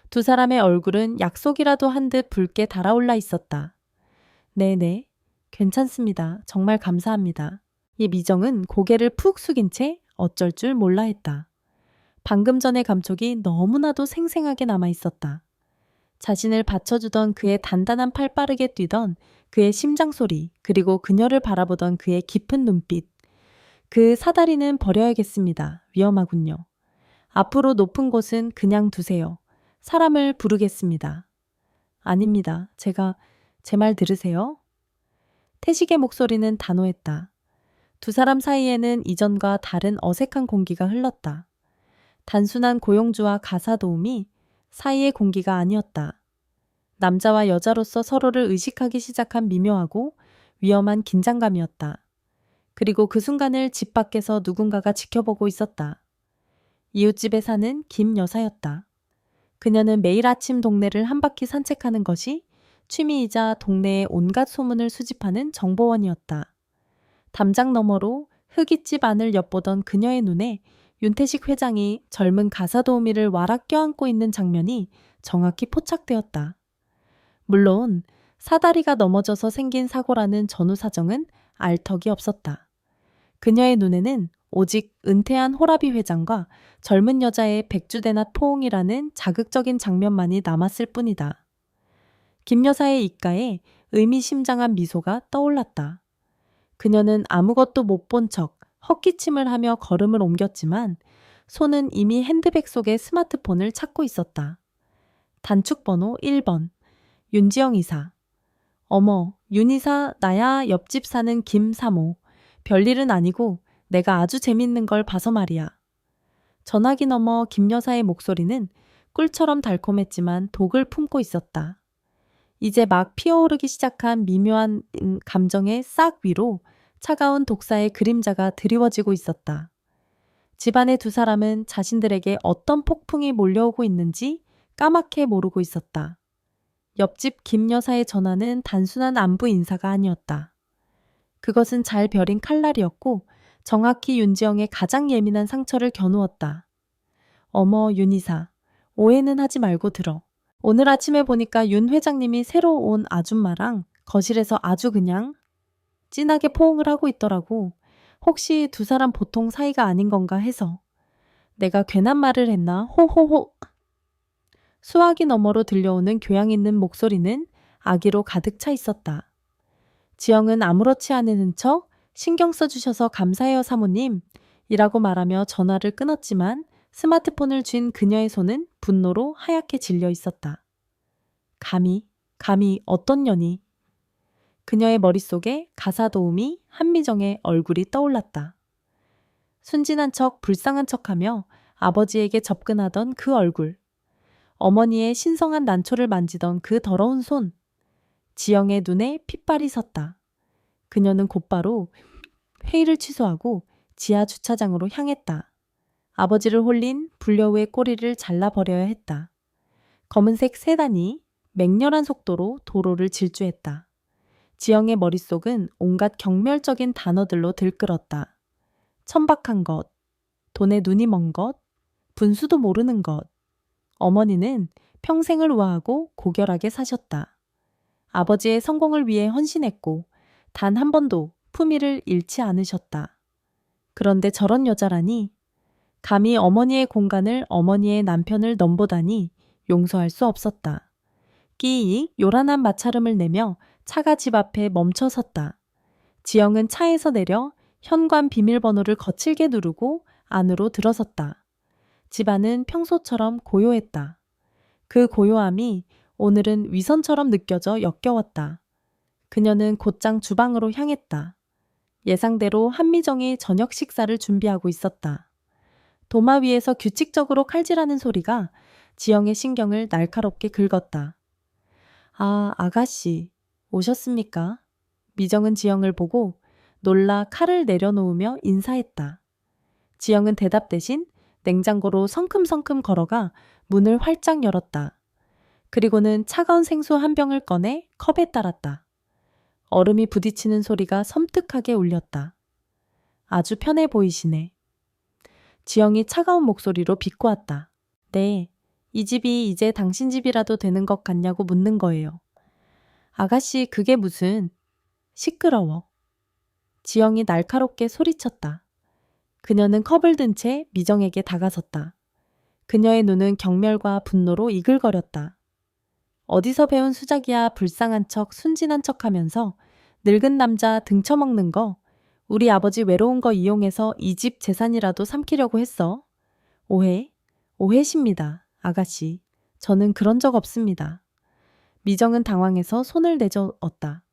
두 사람의 얼굴은 약속이라도 한 듯 붉게 달아올라 있었다. 네네, 괜찮습니다. 정말 감사합니다. 이 미정은 고개를 푹 숙인 채 어쩔 줄 몰라 했다. 방금 전의 감촉이 너무나도 생생하게 남아 있었다. 자신을 받쳐주던 그의 단단한 팔 빠르게 뛰던 그의 심장 소리, 그리고 그녀를 바라보던 그의 깊은 눈빛. 그 사다리는 버려야겠습니다. 위험하군요. 앞으로 높은 곳은 그냥 두세요. 사람을 부르겠습니다. 아닙니다. 제 말 들으세요? 태식의 목소리는 단호했다. 두 사람 사이에는 이전과 다른 어색한 공기가 흘렀다. 단순한 고용주와 가사 도우미 사이의 공기가 아니었다. 남자와 여자로서 서로를 의식하기 시작한 미묘하고 위험한 긴장감이었다. 그리고 그 순간을 집 밖에서 누군가가 지켜보고 있었다. 이웃집에 사는 김 여사였다. 그녀는 매일 아침 동네를 한 바퀴 산책하는 것이 취미이자 동네의 온갖 소문을 수집하는 정보원이었다. 담장 너머로 흙잇집 안을 엿보던 그녀의 눈에 윤태식 회장이 젊은 가사 도우미를 와락 껴안고 있는 장면이 정확히 포착되었다. 물론 사다리가 넘어져서 생긴 사고라는 전후 사정은 알 턱이 없었다. 그녀의 눈에는 오직 은퇴한 호라비 회장과 젊은 여자의 백주대낮 포옹이라는 자극적인 장면만이 남았을 뿐이다. 김 여사의 입가에 의미심장한 미소가 떠올랐다. 그녀는 아무것도 못 본 척 헛기침을 하며 걸음을 옮겼지만 손은 이미 핸드백 속에 스마트폰을 찾고 있었다. 단축번호 1번. 윤지영 이사. 어머, 윤 이사 나야. 옆집 사는 김사모. 별일은 아니고 내가 아주 재밌는 걸 봐서 말이야. 전화기 너머 김 여사의 목소리는 꿀처럼 달콤했지만 독을 품고 있었다. 이제 막 피어오르기 시작한 미묘한 감정의 싹 위로 차가운 독사의 그림자가 드리워지고 있었다. 집안의 두 사람은 자신들에게 어떤 폭풍이 몰려오고 있는지 까맣게 모르고 있었다. 옆집 김 여사의 전화는 단순한 안부 인사가 아니었다. 그것은 잘 벼린 칼날이었고 정확히 윤지영의 가장 예민한 상처를 겨누었다. 어머 윤 이사, 오해는 하지 말고 들어. 오늘 아침에 보니까 윤 회장님이 새로 온 아줌마랑 거실에서 아주 그냥 진하게 포옹을 하고 있더라고. 혹시 두 사람 보통 사이가 아닌 건가 해서. 내가 괜한 말을 했나? 호호호. 수화기 너머로 들려오는 교양 있는 목소리는 아기로 가득 차 있었다. 지영은 아무렇지 않은 척 신경 써주셔서 감사해요 사모님 이라고 말하며 전화를 끊었지만 스마트폰을 쥔 그녀의 손은 분노로 하얗게 질려 있었다. 감히 어떤 년이. 그녀의 머릿속에 가사도우미 한미정의 얼굴이 떠올랐다. 순진한 척 불쌍한 척하며 아버지에게 접근하던 그 얼굴. 어머니의 신성한 난초를 만지던 그 더러운 손. 지영의 눈에 핏발이 섰다. 그녀는 곧바로 회의를 취소하고 지하 주차장으로 향했다. 아버지를 홀린 불려우의 꼬리를 잘라버려야 했다. 검은색 세단이 맹렬한 속도로 도로를 질주했다. 지영의 머릿속은 온갖 경멸적인 단어들로 들끓었다. 천박한 것, 돈에 눈이 먼 것, 분수도 모르는 것. 어머니는 평생을 우아하고 고결하게 사셨다. 아버지의 성공을 위해 헌신했고 단 한 번도 품위를 잃지 않으셨다. 그런데 저런 여자라니. 감히 어머니의 공간을 어머니의 남편을 넘보다니 용서할 수 없었다. 끼익 요란한 마찰음을 내며 차가 집 앞에 멈춰 섰다. 지영은 차에서 내려 현관 비밀번호를 거칠게 누르고 안으로 들어섰다. 집안은 평소처럼 고요했다. 그 고요함이 오늘은 위선처럼 느껴져 역겨웠다. 그녀는 곧장 주방으로 향했다. 예상대로 한미정이 저녁 식사를 준비하고 있었다. 도마 위에서 규칙적으로 칼질하는 소리가 지영의 신경을 날카롭게 긁었다. 아, 아가씨, 오셨습니까? 미정은 지영을 보고 놀라 칼을 내려놓으며 인사했다. 지영은 대답 대신 냉장고로 성큼성큼 걸어가 문을 활짝 열었다. 그리고는 차가운 생수 한 병을 꺼내 컵에 따랐다. 얼음이 부딪히는 소리가 섬뜩하게 울렸다. 아주 편해 보이시네. 지영이 차가운 목소리로 비꼬았다. 네, 이 집이 이제 당신 집이라도 되는 것 같냐고 묻는 거예요. 아가씨, 그게 무슨... 시끄러워. 지영이 날카롭게 소리쳤다. 그녀는 컵을 든 채 미정에게 다가섰다. 그녀의 눈은 경멸과 분노로 이글거렸다. 어디서 배운 수작이야. 불쌍한 척 순진한 척하면서 늙은 남자 등쳐먹는 거 우리 아버지 외로운 거 이용해서 이 집 재산이라도 삼키려고 했어. 오해십니다. 아가씨. 저는 그런 적 없습니다. 미정은 당황해서 손을 내저었다.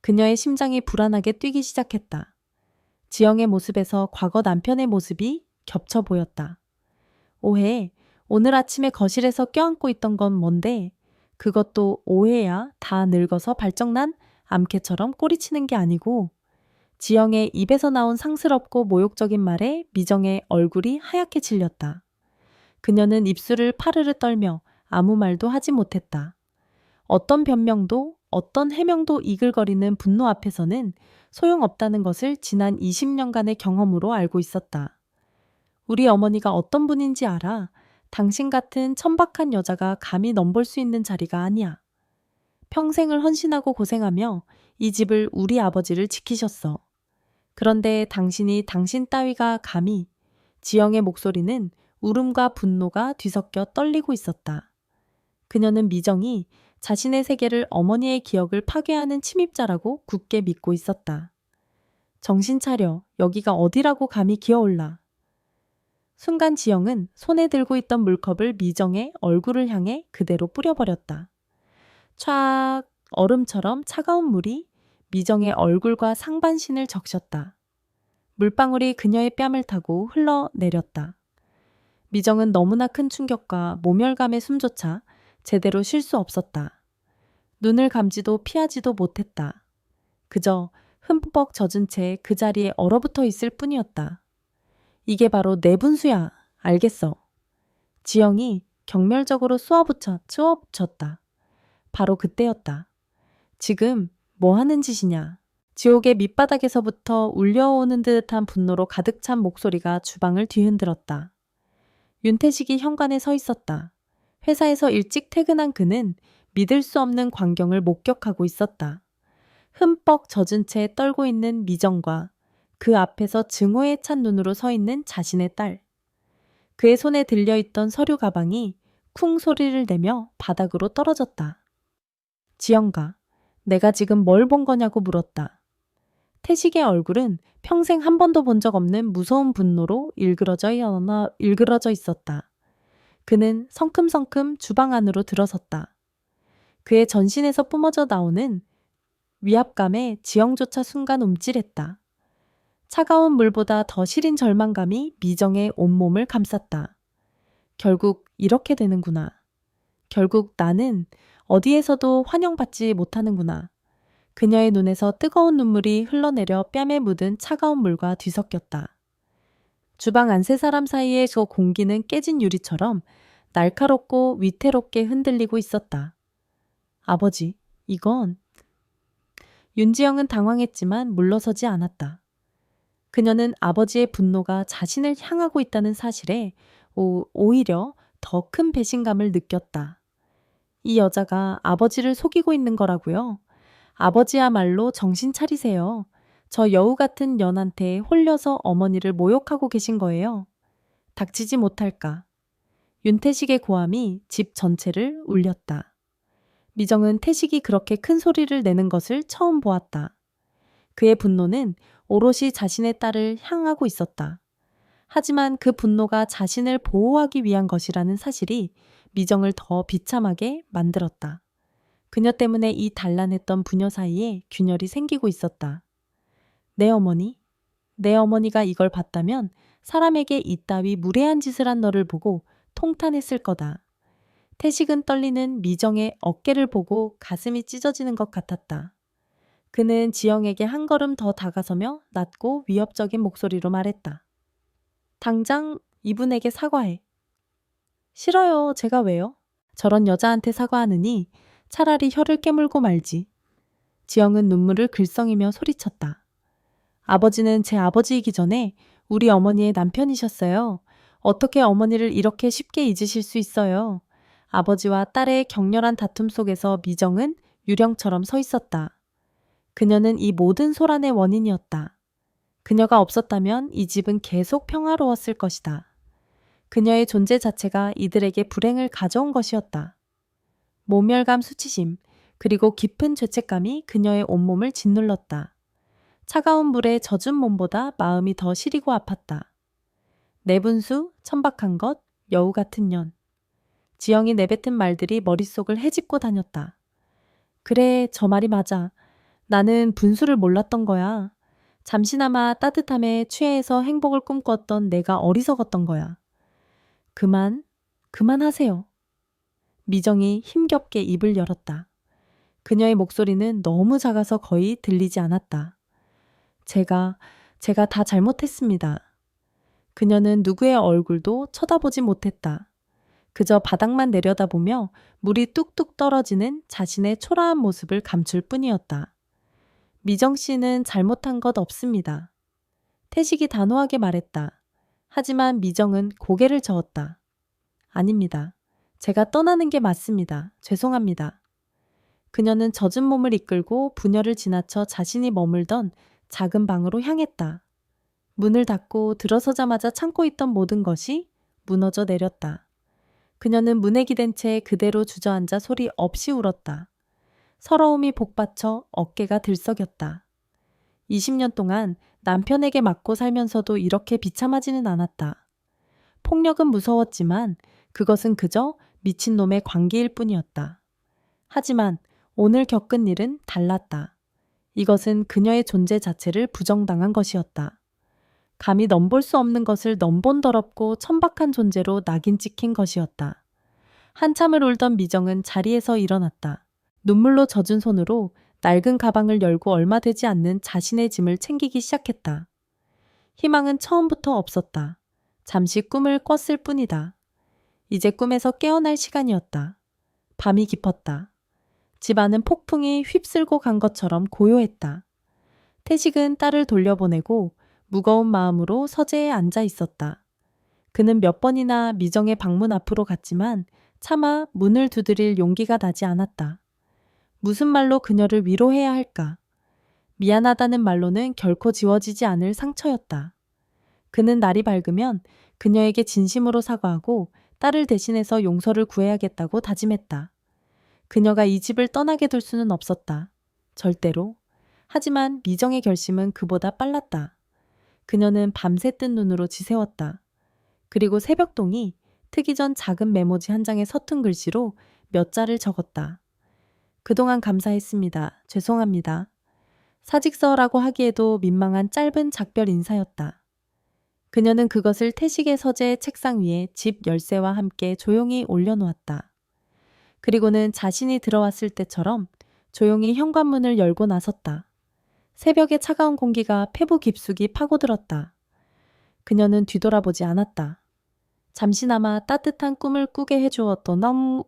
그녀의 심장이 불안하게 뛰기 시작했다. 지영의 모습에서 과거 남편의 모습이 겹쳐 보였다. 오해, 오늘 아침에 거실에서 껴안고 있던 건 뭔데? 그것도 오해야. 다 늙어서 발정난 암캐처럼 꼬리치는 게 아니고. 지영의 입에서 나온 상스럽고 모욕적인 말에 미정의 얼굴이 하얗게 질렸다. 그녀는 입술을 파르르 떨며 아무 말도 하지 못했다. 어떤 변명도 어떤 해명도 이글거리는 분노 앞에서는 소용없다는 것을 지난 20년간의 경험으로 알고 있었다. 우리 어머니가 어떤 분인지 알아. 당신 같은 천박한 여자가 감히 넘볼 수 있는 자리가 아니야. 평생을 헌신하고 고생하며 이 집을 우리 아버지를 지키셨어. 그런데 당신이 당신 따위가 감히. 지영의 목소리는 울음과 분노가 뒤섞여 떨리고 있었다. 그녀는 미정이 자신의 세계를 어머니의 기억을 파괴하는 침입자라고 굳게 믿고 있었다. 정신 차려. 여기가 어디라고 감히 기어올라. 순간 지영은 손에 들고 있던 물컵을 미정의 얼굴을 향해 그대로 뿌려버렸다. 촥 얼음처럼 차가운 물이 미정의 얼굴과 상반신을 적셨다. 물방울이 그녀의 뺨을 타고 흘러내렸다. 미정은 너무나 큰 충격과 모멸감에 숨조차 제대로 쉴 수 없었다. 눈을 감지도 피하지도 못했다. 그저 흠뻑 젖은 채 그 자리에 얼어붙어 있을 뿐이었다. 이게 바로 내 분수야. 알겠어. 지영이 경멸적으로 쏘아붙였다. 바로 그때였다. 지금 뭐 하는 짓이냐. 지옥의 밑바닥에서부터 울려오는 듯한 분노로 가득 찬 목소리가 주방을 뒤흔들었다. 윤태식이 현관에 서 있었다. 회사에서 일찍 퇴근한 그는 믿을 수 없는 광경을 목격하고 있었다. 흠뻑 젖은 채 떨고 있는 미정과 그 앞에서 증오에 찬 눈으로 서 있는 자신의 딸. 그의 손에 들려있던 서류 가방이 쿵 소리를 내며 바닥으로 떨어졌다. 지영가, 내가 지금 뭘 본 거냐고 물었다. 태식의 얼굴은 평생 한 번도 본 적 없는 무서운 분노로 일그러져 있었다. 그는 성큼성큼 주방 안으로 들어섰다. 그의 전신에서 뿜어져 나오는 위압감에 지영조차 순간 움찔했다. 차가운 물보다 더 시린 절망감이 미정의 온몸을 감쌌다. 결국 이렇게 되는구나. 결국 나는 어디에서도 환영받지 못하는구나. 그녀의 눈에서 뜨거운 눈물이 흘러내려 뺨에 묻은 차가운 물과 뒤섞였다. 주방 안 세 사람 사이의 저 공기는 깨진 유리처럼 날카롭고 위태롭게 흔들리고 있었다. 아버지, 이건... 윤지영은 당황했지만 물러서지 않았다. 그녀는 아버지의 분노가 자신을 향하고 있다는 사실에 오히려 더 큰 배신감을 느꼈다. 이 여자가 아버지를 속이고 있는 거라고요? 아버지야말로 정신 차리세요. 저 여우 같은 년한테 홀려서 어머니를 모욕하고 계신 거예요. 닥치지 못할까. 윤태식의 고함이 집 전체를 울렸다. 미정은 태식이 그렇게 큰 소리를 내는 것을 처음 보았다. 그의 분노는 오롯이 자신의 딸을 향하고 있었다. 하지만 그 분노가 자신을 보호하기 위한 것이라는 사실이 미정을 더 비참하게 만들었다. 그녀 때문에 이 단란했던 부녀 사이에 균열이 생기고 있었다. 내 어머니가 이걸 봤다면 사람에게 이따위 무례한 짓을 한 너를 보고 통탄했을 거다. 태식은 떨리는 미정의 어깨를 보고 가슴이 찢어지는 것 같았다. 그는 지영에게 한 걸음 더 다가서며 낮고 위협적인 목소리로 말했다. 당장 이분에게 사과해. 싫어요. 제가 왜요? 저런 여자한테 사과하느니 차라리 혀를 깨물고 말지. 지영은 눈물을 글썽이며 소리쳤다. 아버지는 제 아버지이기 전에 우리 어머니의 남편이셨어요. 어떻게 어머니를 이렇게 쉽게 잊으실 수 있어요? 아버지와 딸의 격렬한 다툼 속에서 미정은 유령처럼 서 있었다. 그녀는 이 모든 소란의 원인이었다. 그녀가 없었다면 이 집은 계속 평화로웠을 것이다. 그녀의 존재 자체가 이들에게 불행을 가져온 것이었다. 모멸감, 수치심, 그리고 깊은 죄책감이 그녀의 온몸을 짓눌렀다. 차가운 물에 젖은 몸보다 마음이 더 시리고 아팠다. 내분수, 천박한 것, 여우 같은 년. 지영이 내뱉은 말들이 머릿속을 헤집고 다녔다. 그래, 저 말이 맞아. 나는 분수를 몰랐던 거야. 잠시나마 따뜻함에 취해서 행복을 꿈꿨던 내가 어리석었던 거야. 그만하세요. 미정이 힘겹게 입을 열었다. 그녀의 목소리는 너무 작아서 거의 들리지 않았다. 제가 다 잘못했습니다. 그녀는 누구의 얼굴도 쳐다보지 못했다. 그저 바닥만 내려다보며 물이 뚝뚝 떨어지는 자신의 초라한 모습을 감출 뿐이었다. 미정 씨는 잘못한 것 없습니다. 태식이 단호하게 말했다. 하지만 미정은 고개를 저었다. 아닙니다. 제가 떠나는 게 맞습니다. 죄송합니다. 그녀는 젖은 몸을 이끌고 부녀를 지나쳐 자신이 머물던 작은 방으로 향했다. 문을 닫고 들어서자마자 참고 있던 모든 것이 무너져 내렸다. 그녀는 문에 기댄 채 그대로 주저앉아 소리 없이 울었다. 서러움이 복받쳐 어깨가 들썩였다. 20년 동안 남편에게 맞고 살면서도 이렇게 비참하지는 않았다. 폭력은 무서웠지만 그것은 그저 미친놈의 관계일 뿐이었다. 하지만 오늘 겪은 일은 달랐다. 이것은 그녀의 존재 자체를 부정당한 것이었다. 감히 넘볼 수 없는 것을 넘본 더럽고 천박한 존재로 낙인 찍힌 것이었다. 한참을 울던 미정은 자리에서 일어났다. 눈물로 젖은 손으로 낡은 가방을 열고 얼마 되지 않는 자신의 짐을 챙기기 시작했다. 희망은 처음부터 없었다. 잠시 꿈을 꿨을 뿐이다. 이제 꿈에서 깨어날 시간이었다. 밤이 깊었다. 집안은 폭풍이 휩쓸고 간 것처럼 고요했다. 태식은 딸을 돌려보내고 무거운 마음으로 서재에 앉아 있었다. 그는 몇 번이나 미정의 방문 앞으로 갔지만 차마 문을 두드릴 용기가 나지 않았다. 무슨 말로 그녀를 위로해야 할까? 미안하다는 말로는 결코 지워지지 않을 상처였다. 그는 날이 밝으면 그녀에게 진심으로 사과하고 딸을 대신해서 용서를 구해야겠다고 다짐했다. 그녀가 이 집을 떠나게 둘 수는 없었다. 절대로. 하지만 미정의 결심은 그보다 빨랐다. 그녀는 밤새 뜬 눈으로 지새웠다. 그리고 새벽동이 트기 전 작은 메모지 한 장에 서툰 글씨로 몇 자를 적었다. 그동안 감사했습니다. 죄송합니다. 사직서라고 하기에도 민망한 짧은 작별 인사였다. 그녀는 그것을 태식의 서재 책상 위에 집 열쇠와 함께 조용히 올려놓았다. 그리고는 자신이 들어왔을 때처럼 조용히 현관문을 열고 나섰다. 새벽의 차가운 공기가 폐부 깊숙이 파고들었다. 그녀는 뒤돌아보지 않았다. 잠시나마 따뜻한 꿈을 꾸게 해주었던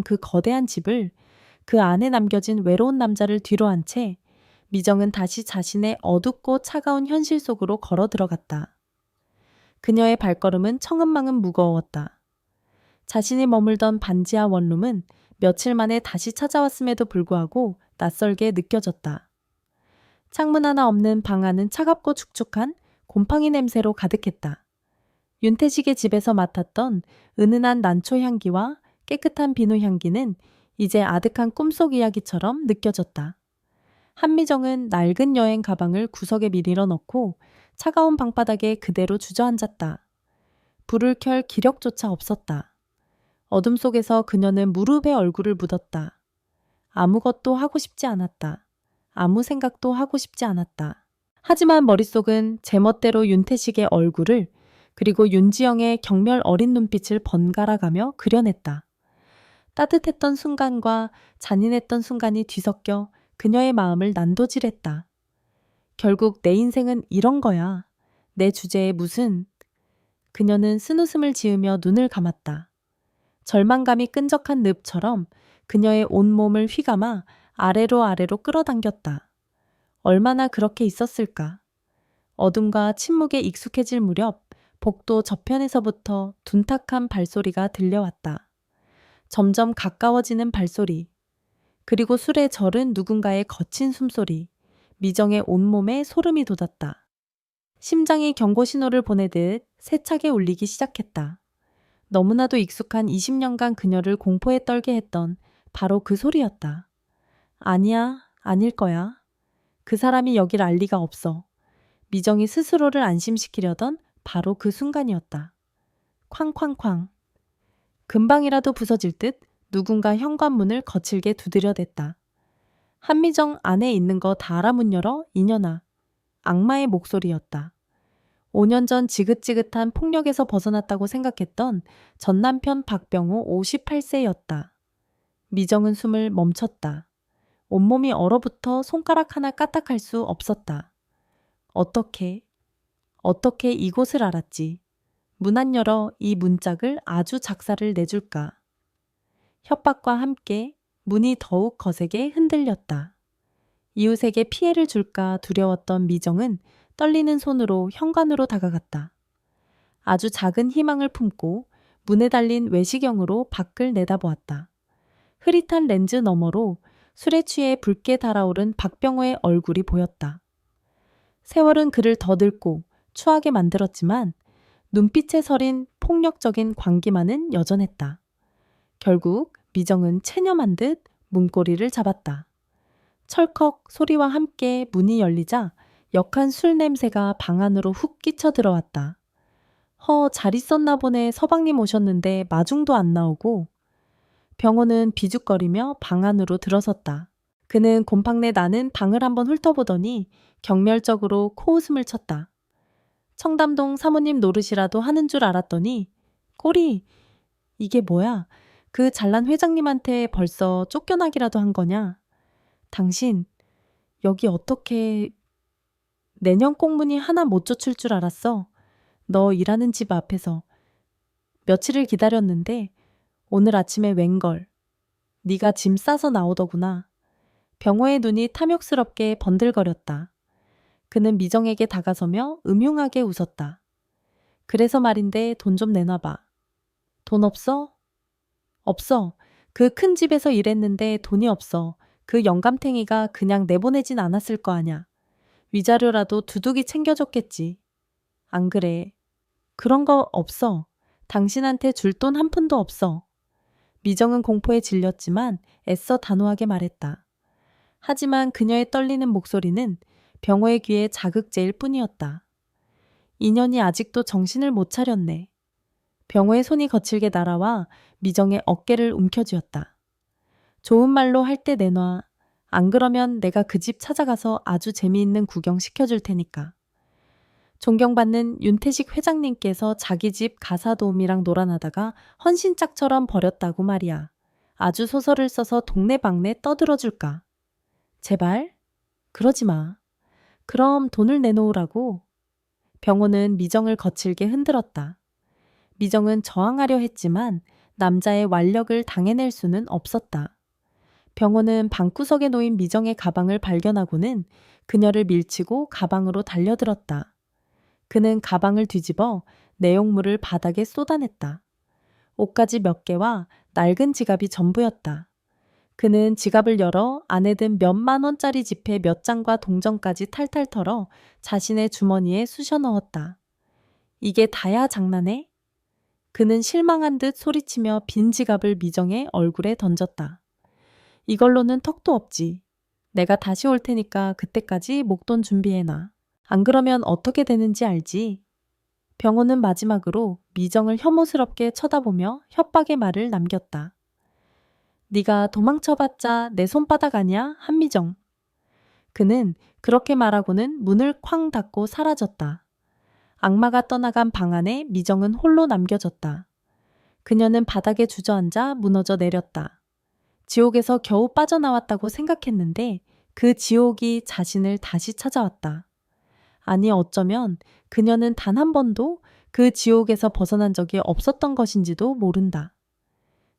그 거대한 집을, 그 안에 남겨진 외로운 남자를 뒤로 한 채 미정은 다시 자신의 어둡고 차가운 현실 속으로 걸어 들어갔다. 그녀의 발걸음은 천근만근 무거웠다. 자신이 머물던 반지하 원룸은 며칠 만에 다시 찾아왔음에도 불구하고 낯설게 느껴졌다. 창문 하나 없는 방 안은 차갑고 축축한 곰팡이 냄새로 가득했다. 윤태식의 집에서 맡았던 은은한 난초 향기와 깨끗한 비누 향기는 이제 아득한 꿈속 이야기처럼 느껴졌다. 한미정은 낡은 여행 가방을 구석에 밀어 넣고 차가운 방바닥에 그대로 주저앉았다. 불을 켤 기력조차 없었다. 어둠 속에서 그녀는 무릎에 얼굴을 묻었다. 아무것도 하고 싶지 않았다. 아무 생각도 하고 싶지 않았다. 하지만 머릿속은 제멋대로 윤태식의 얼굴을, 그리고 윤지영의 경멸 어린 눈빛을 번갈아가며 그려냈다. 따뜻했던 순간과 잔인했던 순간이 뒤섞여 그녀의 마음을 난도질했다. 결국 내 인생은 이런 거야. 내 주제에 무슨... 그녀는 쓴웃음을 지으며 눈을 감았다. 절망감이 끈적한 늪처럼 그녀의 온몸을 휘감아 아래로 끌어당겼다. 얼마나 그렇게 있었을까? 어둠과 침묵에 익숙해질 무렵 복도 저편에서부터 둔탁한 발소리가 들려왔다. 점점 가까워지는 발소리. 그리고 술에 절은 누군가의 거친 숨소리. 미정의 온몸에 소름이 돋았다. 심장이 경고 신호를 보내듯 세차게 울리기 시작했다. 너무나도 익숙한 20년간 그녀를 공포에 떨게 했던 바로 그 소리였다. 아니야, 아닐 거야. 그 사람이 여길 알 리가 없어. 미정이 스스로를 안심시키려던 바로 그 순간이었다. 쾅쾅쾅. 금방이라도 부서질 듯 누군가 현관문을 거칠게 두드려댔다. 한미정 안에 있는 거 다 알아 문 열어, 이년아. 악마의 목소리였다. 5년 전 지긋지긋한 폭력에서 벗어났다고 생각했던 전남편 박병호 58세였다. 미정은 숨을 멈췄다. 온몸이 얼어붙어 손가락 하나 까딱할 수 없었다. 어떻게 이곳을 알았지? 문 안 열어 이 문짝을 아주 작사를 내줄까? 협박과 함께 문이 더욱 거세게 흔들렸다. 이웃에게 피해를 줄까 두려웠던 미정은 떨리는 손으로 현관으로 다가갔다. 아주 작은 희망을 품고 문에 달린 외시경으로 밖을 내다보았다. 흐릿한 렌즈 너머로 술에 취해 붉게 달아오른 박병호의 얼굴이 보였다. 세월은 그를 더 늙고 추하게 만들었지만 눈빛에 서린 폭력적인 광기만은 여전했다. 결국 미정은 체념한 듯 문고리를 잡았다. 철컥 소리와 함께 문이 열리자 역한 술 냄새가 방 안으로 훅 끼쳐 들어왔다. 잘 있었나 보네. 서방님 오셨는데 마중도 안 나오고. 병호는 비죽거리며 방 안으로 들어섰다. 그는 곰팡내 나는 방을 한번 훑어보더니 경멸적으로 코웃음을 쳤다. 청담동 사모님 노릇이라도 하는 줄 알았더니 꼬리, 이게 뭐야? 그 잘난 회장님한테 벌써 쫓겨나기라도 한 거냐? 당신 여기 어떻게 내년 꽁무니 하나 못 쫓을 줄 알았어? 너 일하는 집 앞에서 며칠을 기다렸는데 오늘 아침에 웬걸. 네가 짐 싸서 나오더구나. 병호의 눈이 탐욕스럽게 번들거렸다. 그는 미정에게 다가서며 음흉하게 웃었다. 그래서 말인데 돈 좀 내놔봐. 돈 없어? 없어. 그 큰 집에서 일했는데 돈이 없어. 그 영감탱이가 그냥 내보내진 않았을 거 아냐. 위자료라도 두둑이 챙겨줬겠지. 안 그래. 그런 거 없어. 당신한테 줄 돈 한 푼도 없어. 미정은 공포에 질렸지만 애써 단호하게 말했다. 하지만 그녀의 떨리는 목소리는 병호의 귀에 자극제일 뿐이었다. 인연이 아직도 정신을 못 차렸네. 병호의 손이 거칠게 날아와 미정의 어깨를 움켜쥐었다. 좋은 말로 할 때 내놔. 안 그러면 내가 그 집 찾아가서 아주 재미있는 구경 시켜줄 테니까. 존경받는 윤태식 회장님께서 자기 집 가사도우미랑 놀아나다가 헌신짝처럼 버렸다고 말이야. 아주 소설을 써서 동네방네 떠들어줄까. 제발? 그러지 마. 그럼 돈을 내놓으라고. 병호는 미정을 거칠게 흔들었다. 미정은 저항하려 했지만 남자의 완력을 당해낼 수는 없었다. 병호는 방구석에 놓인 미정의 가방을 발견하고는 그녀를 밀치고 가방으로 달려들었다. 그는 가방을 뒤집어 내용물을 바닥에 쏟아냈다. 옷가지 몇 개와 낡은 지갑이 전부였다. 그는 지갑을 열어 안에 든 몇만 원짜리 지폐 몇 장과 동전까지 탈탈 털어 자신의 주머니에 쑤셔 넣었다. 이게 다야 장난해? 그는 실망한 듯 소리치며 빈 지갑을 미정의 얼굴에 던졌다. 이걸로는 턱도 없지. 내가 다시 올 테니까 그때까지 목돈 준비해놔. 안 그러면 어떻게 되는지 알지? 병호는 마지막으로 미정을 혐오스럽게 쳐다보며 협박의 말을 남겼다. 네가 도망쳐봤자 내 손바닥 아니야, 한미정. 그는 그렇게 말하고는 문을 쾅 닫고 사라졌다. 악마가 떠나간 방 안에 미정은 홀로 남겨졌다. 그녀는 바닥에 주저앉아 무너져 내렸다. 지옥에서 겨우 빠져나왔다고 생각했는데 그 지옥이 자신을 다시 찾아왔다. 아니 어쩌면 그녀는 단 한 번도 그 지옥에서 벗어난 적이 없었던 것인지도 모른다.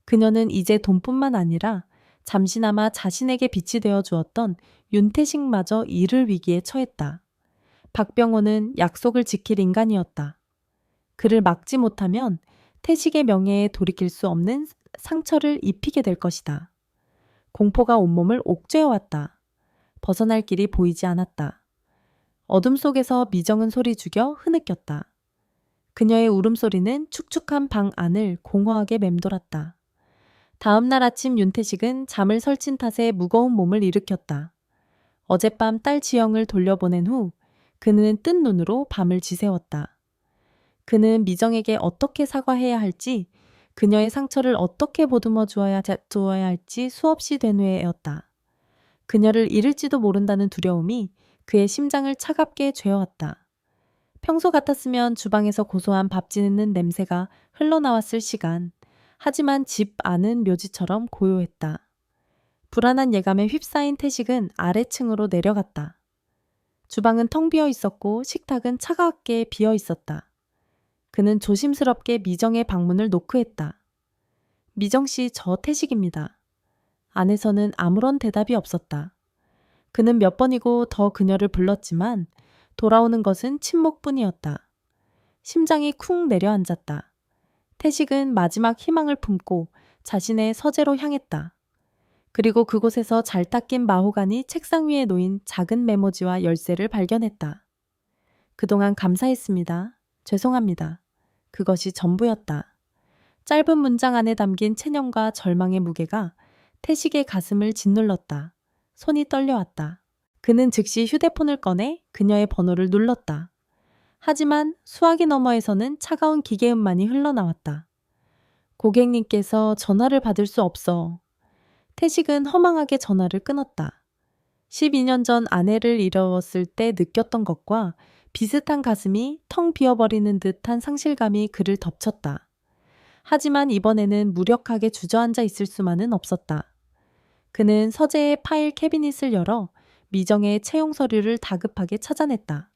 그녀는 이제 돈뿐만 아니라 잠시나마 자신에게 빛이 되어 주었던 윤태식마저 잃을 위기에 처했다. 박병호는 약속을 지킬 인간이었다. 그를 막지 못하면 태식의 명예에 돌이킬 수 없는 상처를 입히게 될 것이다. 공포가 온몸을 옥죄어왔다. 벗어날 길이 보이지 않았다. 어둠 속에서 미정은 소리 죽여 흐느꼈다. 그녀의 울음소리는 축축한 방 안을 공허하게 맴돌았다. 다음 날 아침 윤태식은 잠을 설친 탓에 무거운 몸을 일으켰다. 어젯밤 딸 지영을 돌려보낸 후 그는 뜬 눈으로 밤을 지새웠다. 그는 미정에게 어떻게 사과해야 할지, 그녀의 상처를 어떻게 보듬어 주어야 할지 수없이 되뇌었다. 그녀를 잃을지도 모른다는 두려움이 그의 심장을 차갑게 죄어왔다. 평소 같았으면 주방에서 고소한 밥 지는 냄새가 흘러나왔을 시간. 하지만 집 안은 묘지처럼 고요했다. 불안한 예감에 휩싸인 태식은 아래층으로 내려갔다. 주방은 텅 비어 있었고 식탁은 차갑게 비어 있었다. 그는 조심스럽게 미정의 방문을 노크했다. 미정 씨, 저 태식입니다. 안에서는 아무런 대답이 없었다. 그는 몇 번이고 더 그녀를 불렀지만 돌아오는 것은 침묵뿐이었다. 심장이 쿵 내려앉았다. 태식은 마지막 희망을 품고 자신의 서재로 향했다. 그리고 그곳에서 잘 닦인 마호가니 책상 위에 놓인 작은 메모지와 열쇠를 발견했다. 그동안 감사했습니다. 죄송합니다. 그것이 전부였다. 짧은 문장 안에 담긴 체념과 절망의 무게가 태식의 가슴을 짓눌렀다. 손이 떨려왔다. 그는 즉시 휴대폰을 꺼내 그녀의 번호를 눌렀다. 하지만 수화기 너머에서는 차가운 기계음만이 흘러나왔다. 고객님께서 전화를 받을 수 없어. 태식은 허망하게 전화를 끊었다. 12년 전 아내를 잃었을 때 느꼈던 것과 비슷한 가슴이 텅 비어버리는 듯한 상실감이 그를 덮쳤다. 하지만 이번에는 무력하게 주저앉아 있을 수만은 없었다. 그는 서재의 파일 캐비닛을 열어 미정의 채용 서류를 다급하게 찾아냈다.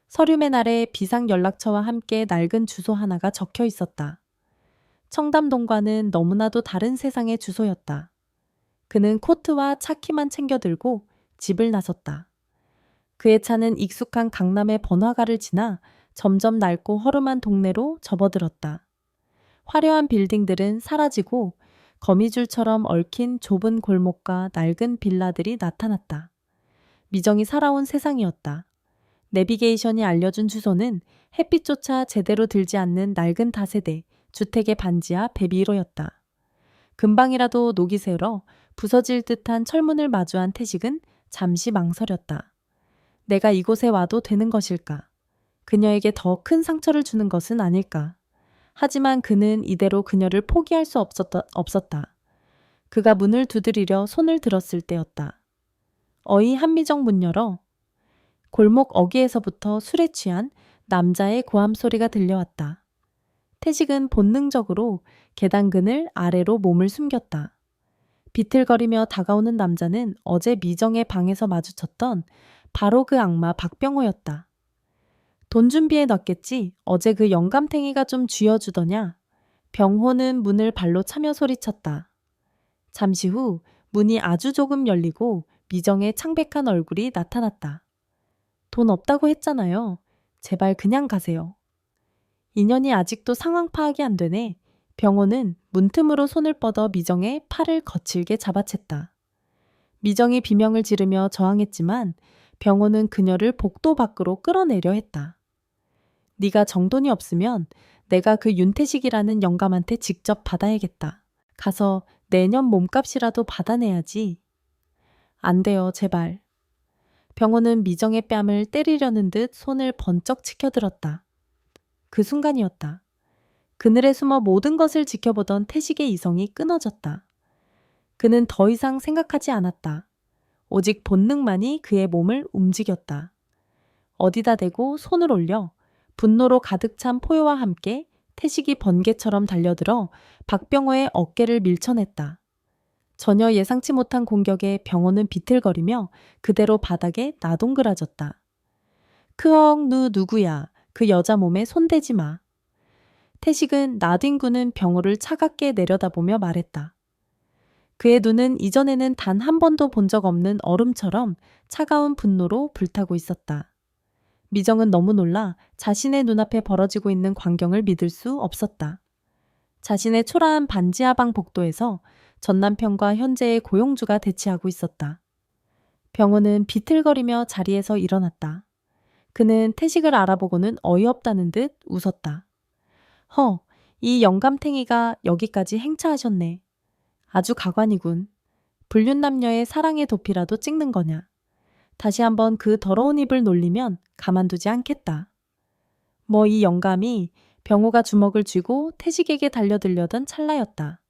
서류맨 아래 비상연락처와 함께 낡은 주소 하나가 적혀 있었다. 청담동과는 너무나도 다른 세상의 주소였다. 그는 코트와 차키만 챙겨 들고 집을 나섰다. 그의 차는 익숙한 강남의 번화가를 지나 점점 낡고 허름한 동네로 접어들었다. 화려한 빌딩들은 사라지고 거미줄처럼 얽힌 좁은 골목과 낡은 빌라들이 나타났다. 미정이 살아온 세상이었다. 내비게이션이 알려준 주소는 햇빛조차 제대로 들지 않는 낡은 다세대 주택의 반지하 베비로였다. 금방이라도 녹이 새러 부서질 듯한 철문을 마주한 태식은 잠시 망설였다. 내가 이곳에 와도 되는 것일까? 그녀에게 더 큰 상처를 주는 것은 아닐까? 하지만 그는 이대로 그녀를 포기할 수 없었다. 그가 문을 두드리려 손을 들었을 때였다. 어이 한미정 문 열어. 골목 어귀에서부터 술에 취한 남자의 고함 소리가 들려왔다. 태식은 본능적으로 계단근을 아래로 몸을 숨겼다. 비틀거리며 다가오는 남자는 어제 미정의 방에서 마주쳤던 바로 그 악마 박병호였다. 돈 준비해 놨겠지. 어제 그 영감탱이가 좀 쥐어주더냐. 병호는 문을 발로 차며 소리쳤다. 잠시 후 문이 아주 조금 열리고 미정의 창백한 얼굴이 나타났다. 돈 없다고 했잖아요. 제발 그냥 가세요. 인연이 아직도 상황 파악이 안 되네. 병호는 문틈으로 손을 뻗어 미정의 팔을 거칠게 잡아챘다. 미정이 비명을 지르며 저항했지만 병호는 그녀를 복도 밖으로 끌어내려 했다. 네가 정돈이 없으면 내가 그 윤태식이라는 영감한테 직접 받아야겠다. 가서 내년 몸값이라도 받아내야지. 안 돼요, 제발. 병호는 미정의 뺨을 때리려는 듯 손을 번쩍 치켜들었다. 그 순간이었다. 그늘에 숨어 모든 것을 지켜보던 태식의 이성이 끊어졌다. 그는 더 이상 생각하지 않았다. 오직 본능만이 그의 몸을 움직였다. 어디다 대고 손을 올려 분노로 가득 찬 포효와 함께 태식이 번개처럼 달려들어 박병호의 어깨를 밀쳐냈다. 전혀 예상치 못한 공격에 병호는 비틀거리며 그대로 바닥에 나동그라졌다. 크억 누구야. 그 여자 몸에 손대지 마. 태식은 나뒹구는 병호를 차갑게 내려다보며 말했다. 그의 눈은 이전에는 단 한 번도 본 적 없는 얼음처럼 차가운 분노로 불타고 있었다. 미정은 너무 놀라 자신의 눈앞에 벌어지고 있는 광경을 믿을 수 없었다. 자신의 초라한 반지하방 복도에서 전남편과 현재의 고용주가 대치하고 있었다. 병호는 비틀거리며 자리에서 일어났다. 그는 태식을 알아보고는 어이없다는 듯 웃었다. 이 영감탱이가 여기까지 행차하셨네. 아주 가관이군. 불륜남녀의 사랑의 도피라도 찍는 거냐. 다시 한번 그 더러운 입을 놀리면 가만두지 않겠다. 뭐 이 영감이 병호가 주먹을 쥐고 태식에게 달려들려던 찰나였다.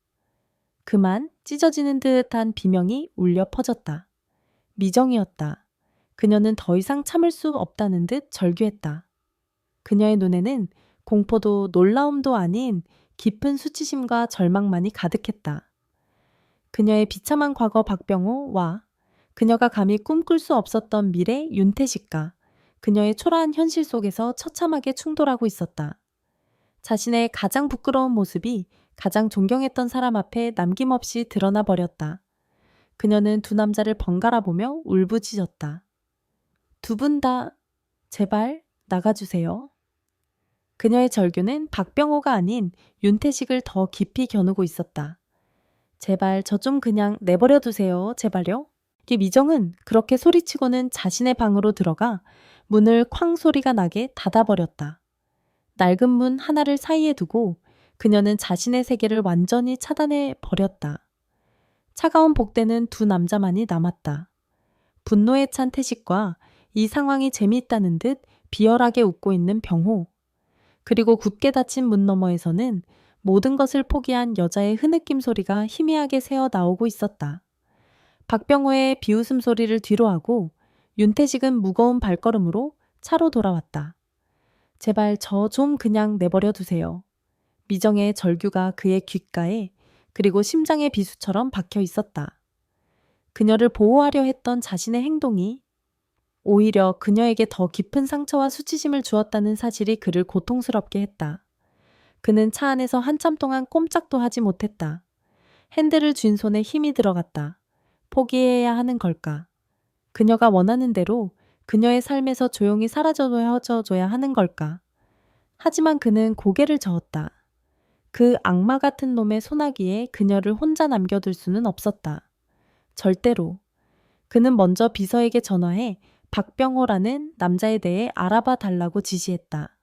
그만 찢어지는 듯한 비명이 울려 퍼졌다. 미정이었다. 그녀는 더 이상 참을 수 없다는 듯 절규했다. 그녀의 눈에는 공포도 놀라움도 아닌 깊은 수치심과 절망만이 가득했다. 그녀의 비참한 과거 박병호와 그녀가 감히 꿈꿀 수 없었던 미래 윤태식과 그녀의 초라한 현실 속에서 처참하게 충돌하고 있었다. 자신의 가장 부끄러운 모습이 가장 존경했던 사람 앞에 남김없이 드러나 버렸다. 그녀는 두 남자를 번갈아 보며 울부짖었다. 두 분 다 제발 나가주세요. 그녀의 절규는 박병호가 아닌 윤태식을 더 깊이 겨누고 있었다. 제발 저 좀 그냥 내버려 두세요. 제발요. 미정은 그렇게 소리치고는 자신의 방으로 들어가 문을 쾅 소리가 나게 닫아버렸다. 낡은 문 하나를 사이에 두고 그녀는 자신의 세계를 완전히 차단해 버렸다. 차가운 복대는 두 남자만이 남았다. 분노에 찬 태식과 이 상황이 재미있다는 듯 비열하게 웃고 있는 병호. 그리고 굳게 닫힌 문 너머에서는 모든 것을 포기한 여자의 흐느낌 소리가 희미하게 새어 나오고 있었다. 박병호의 비웃음 소리를 뒤로하고 윤태식은 무거운 발걸음으로 차로 돌아왔다. 제발 저 좀 그냥 내버려 두세요. 미정의 절규가 그의 귓가에 그리고 심장의 비수처럼 박혀 있었다. 그녀를 보호하려 했던 자신의 행동이 오히려 그녀에게 더 깊은 상처와 수치심을 주었다는 사실이 그를 고통스럽게 했다. 그는 차 안에서 한참 동안 꼼짝도 하지 못했다. 핸들을 쥔 손에 힘이 들어갔다. 포기해야 하는 걸까? 그녀가 원하는 대로 그녀의 삶에서 조용히 사라져줘야 하는 걸까? 하지만 그는 고개를 저었다. 그 악마 같은 놈의 소나기에 그녀를 혼자 남겨둘 수는 없었다. 절대로. 그는 먼저 비서에게 전화해 박병호라는 남자에 대해 알아봐 달라고 지시했다.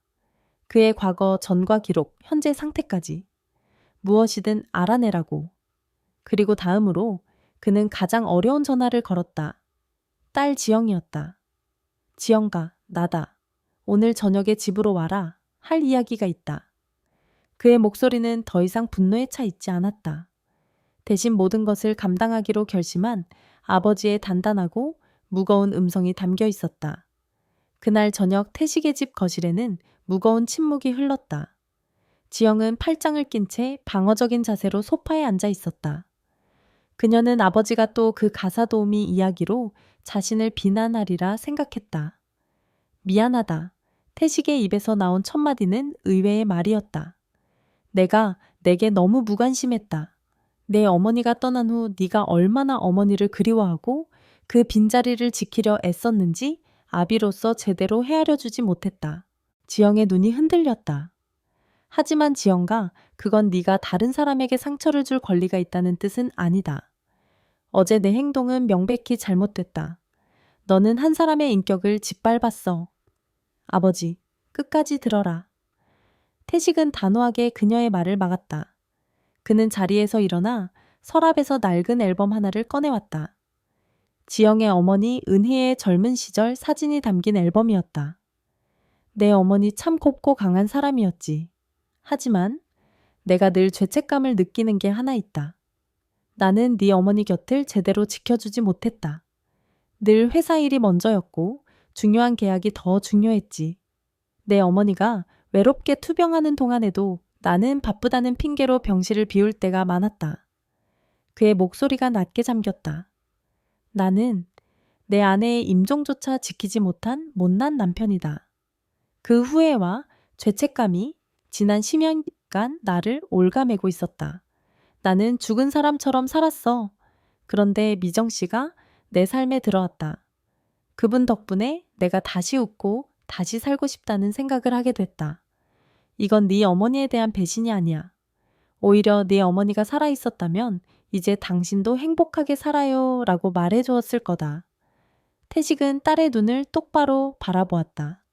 그의 과거 전과 기록, 현재 상태까지. 무엇이든 알아내라고. 그리고 다음으로 그는 가장 어려운 전화를 걸었다. 딸 지영이었다. 지영가, 나다. 오늘 저녁에 집으로 와라. 할 이야기가 있다. 그의 목소리는 더 이상 분노에 차 있지 않았다. 대신 모든 것을 감당하기로 결심한 아버지의 단단하고 무거운 음성이 담겨 있었다. 그날 저녁 태식의 집 거실에는 무거운 침묵이 흘렀다. 지영은 팔짱을 낀 채 방어적인 자세로 소파에 앉아 있었다. 그녀는 아버지가 또 그 가사도우미 이야기로 자신을 비난하리라 생각했다. 미안하다. 태식의 입에서 나온 첫 마디는 의외의 말이었다. 내가 내게 너무 무관심했다. 내 어머니가 떠난 후 네가 얼마나 어머니를 그리워하고 그 빈자리를 지키려 애썼는지 아비로서 제대로 헤아려주지 못했다. 지영의 눈이 흔들렸다. 하지만 지영가, 그건 네가 다른 사람에게 상처를 줄 권리가 있다는 뜻은 아니다. 어제 내 행동은 명백히 잘못됐다. 너는 한 사람의 인격을 짓밟았어. 아버지, 끝까지 들어라. 태식은 단호하게 그녀의 말을 막았다. 그는 자리에서 일어나 서랍에서 낡은 앨범 하나를 꺼내왔다. 지영의 어머니 은혜의 젊은 시절 사진이 담긴 앨범이었다. 내 어머니 참 곱고 강한 사람이었지. 하지만 내가 늘 죄책감을 느끼는 게 하나 있다. 나는 네 어머니 곁을 제대로 지켜주지 못했다. 늘 회사 일이 먼저였고 중요한 계약이 더 중요했지. 내 어머니가 외롭게 투병하는 동안에도 나는 바쁘다는 핑계로 병실을 비울 때가 많았다. 그의 목소리가 낮게 잠겼다. 나는 내 아내의 임종조차 지키지 못한 못난 남편이다. 그 후회와 죄책감이 지난 10년간 나를 옭아매고 있었다. 나는 죽은 사람처럼 살았어. 그런데 미정 씨가 내 삶에 들어왔다. 그분 덕분에 내가 다시 웃고 다시 살고 싶다는 생각을 하게 됐다. 이건 네 어머니에 대한 배신이 아니야. 오히려 네 어머니가 살아있었다면 이제 당신도 행복하게 살아요 라고 말해주었을 거다. 태식은 딸의 눈을 똑바로 바라보았다.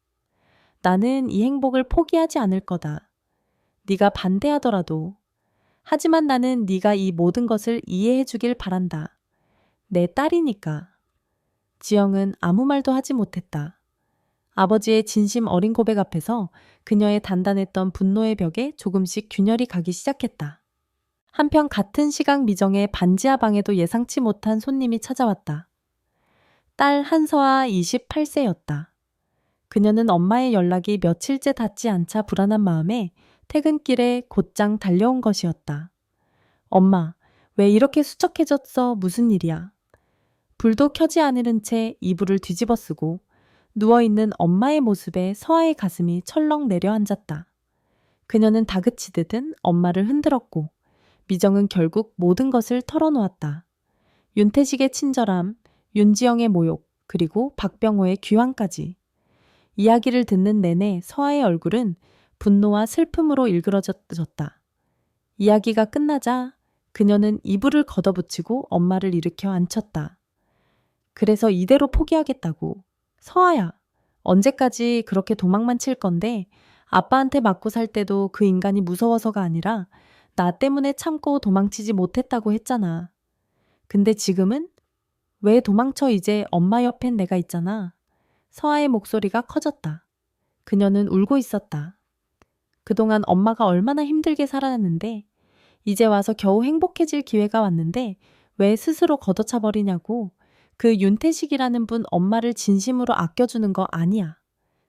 나는 이 행복을 포기하지 않을 거다. 네가 반대하더라도. 하지만 나는 네가 이 모든 것을 이해해 주길 바란다. 내 딸이니까. 지영은 아무 말도 하지 못했다. 아버지의 진심 어린 고백 앞에서 그녀의 단단했던 분노의 벽에 조금씩 균열이 가기 시작했다. 한편 같은 시각 미정의 반지하 방에도 예상치 못한 손님이 찾아왔다. 딸 한서아 28세였다. 그녀는 엄마의 연락이 며칠째 닿지 않자 불안한 마음에 퇴근길에 곧장 달려온 것이었다. 엄마, 왜 이렇게 수척해졌어? 무슨 일이야? 불도 켜지 않은 채 이불을 뒤집어 쓰고 누워있는 엄마의 모습에 서아의 가슴이 철렁 내려앉았다. 그녀는 다그치듯은 엄마를 흔들었고 미정은 결국 모든 것을 털어놓았다. 윤태식의 친절함, 윤지영의 모욕, 그리고 박병호의 귀환까지. 이야기를 듣는 내내 서아의 얼굴은 분노와 슬픔으로 일그러졌다. 이야기가 끝나자 그녀는 이불을 걷어붙이고 엄마를 일으켜 앉혔다. 그래서 이대로 포기하겠다고. 서아야, 언제까지 그렇게 도망만 칠 건데 아빠한테 맞고 살 때도 그 인간이 무서워서가 아니라 나 때문에 참고 도망치지 못했다고 했잖아. 근데 지금은? 왜 도망쳐 이제 엄마 옆엔 내가 있잖아. 서아의 목소리가 커졌다. 그녀는 울고 있었다. 그동안 엄마가 얼마나 힘들게 살아났는데 이제 와서 겨우 행복해질 기회가 왔는데 왜 스스로 걷어차 버리냐고. 그 윤태식이라는 분 엄마를 진심으로 아껴주는 거 아니야.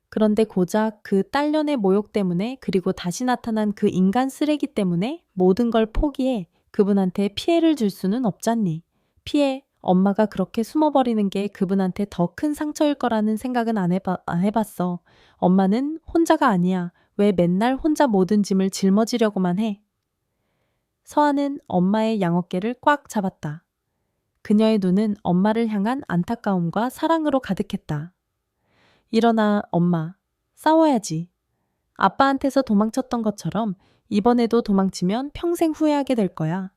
그런데 고작 그 딸년의 모욕 때문에 그리고 다시 나타난 그 인간 쓰레기 때문에 모든 걸 포기해 그분한테 피해를 줄 수는 없잖니. 피해, 엄마가 그렇게 숨어버리는 게 그분한테 더 큰 상처일 거라는 생각은 안 해봤어. 엄마는 혼자가 아니야. 왜 맨날 혼자 모든 짐을 짊어지려고만 해. 서아는 엄마의 양어깨를 꽉 잡았다. 그녀의 눈은 엄마를 향한 안타까움과 사랑으로 가득했다. 일어나, 엄마. 싸워야지. 아빠한테서 도망쳤던 것처럼 이번에도 도망치면 평생 후회하게 될 거야.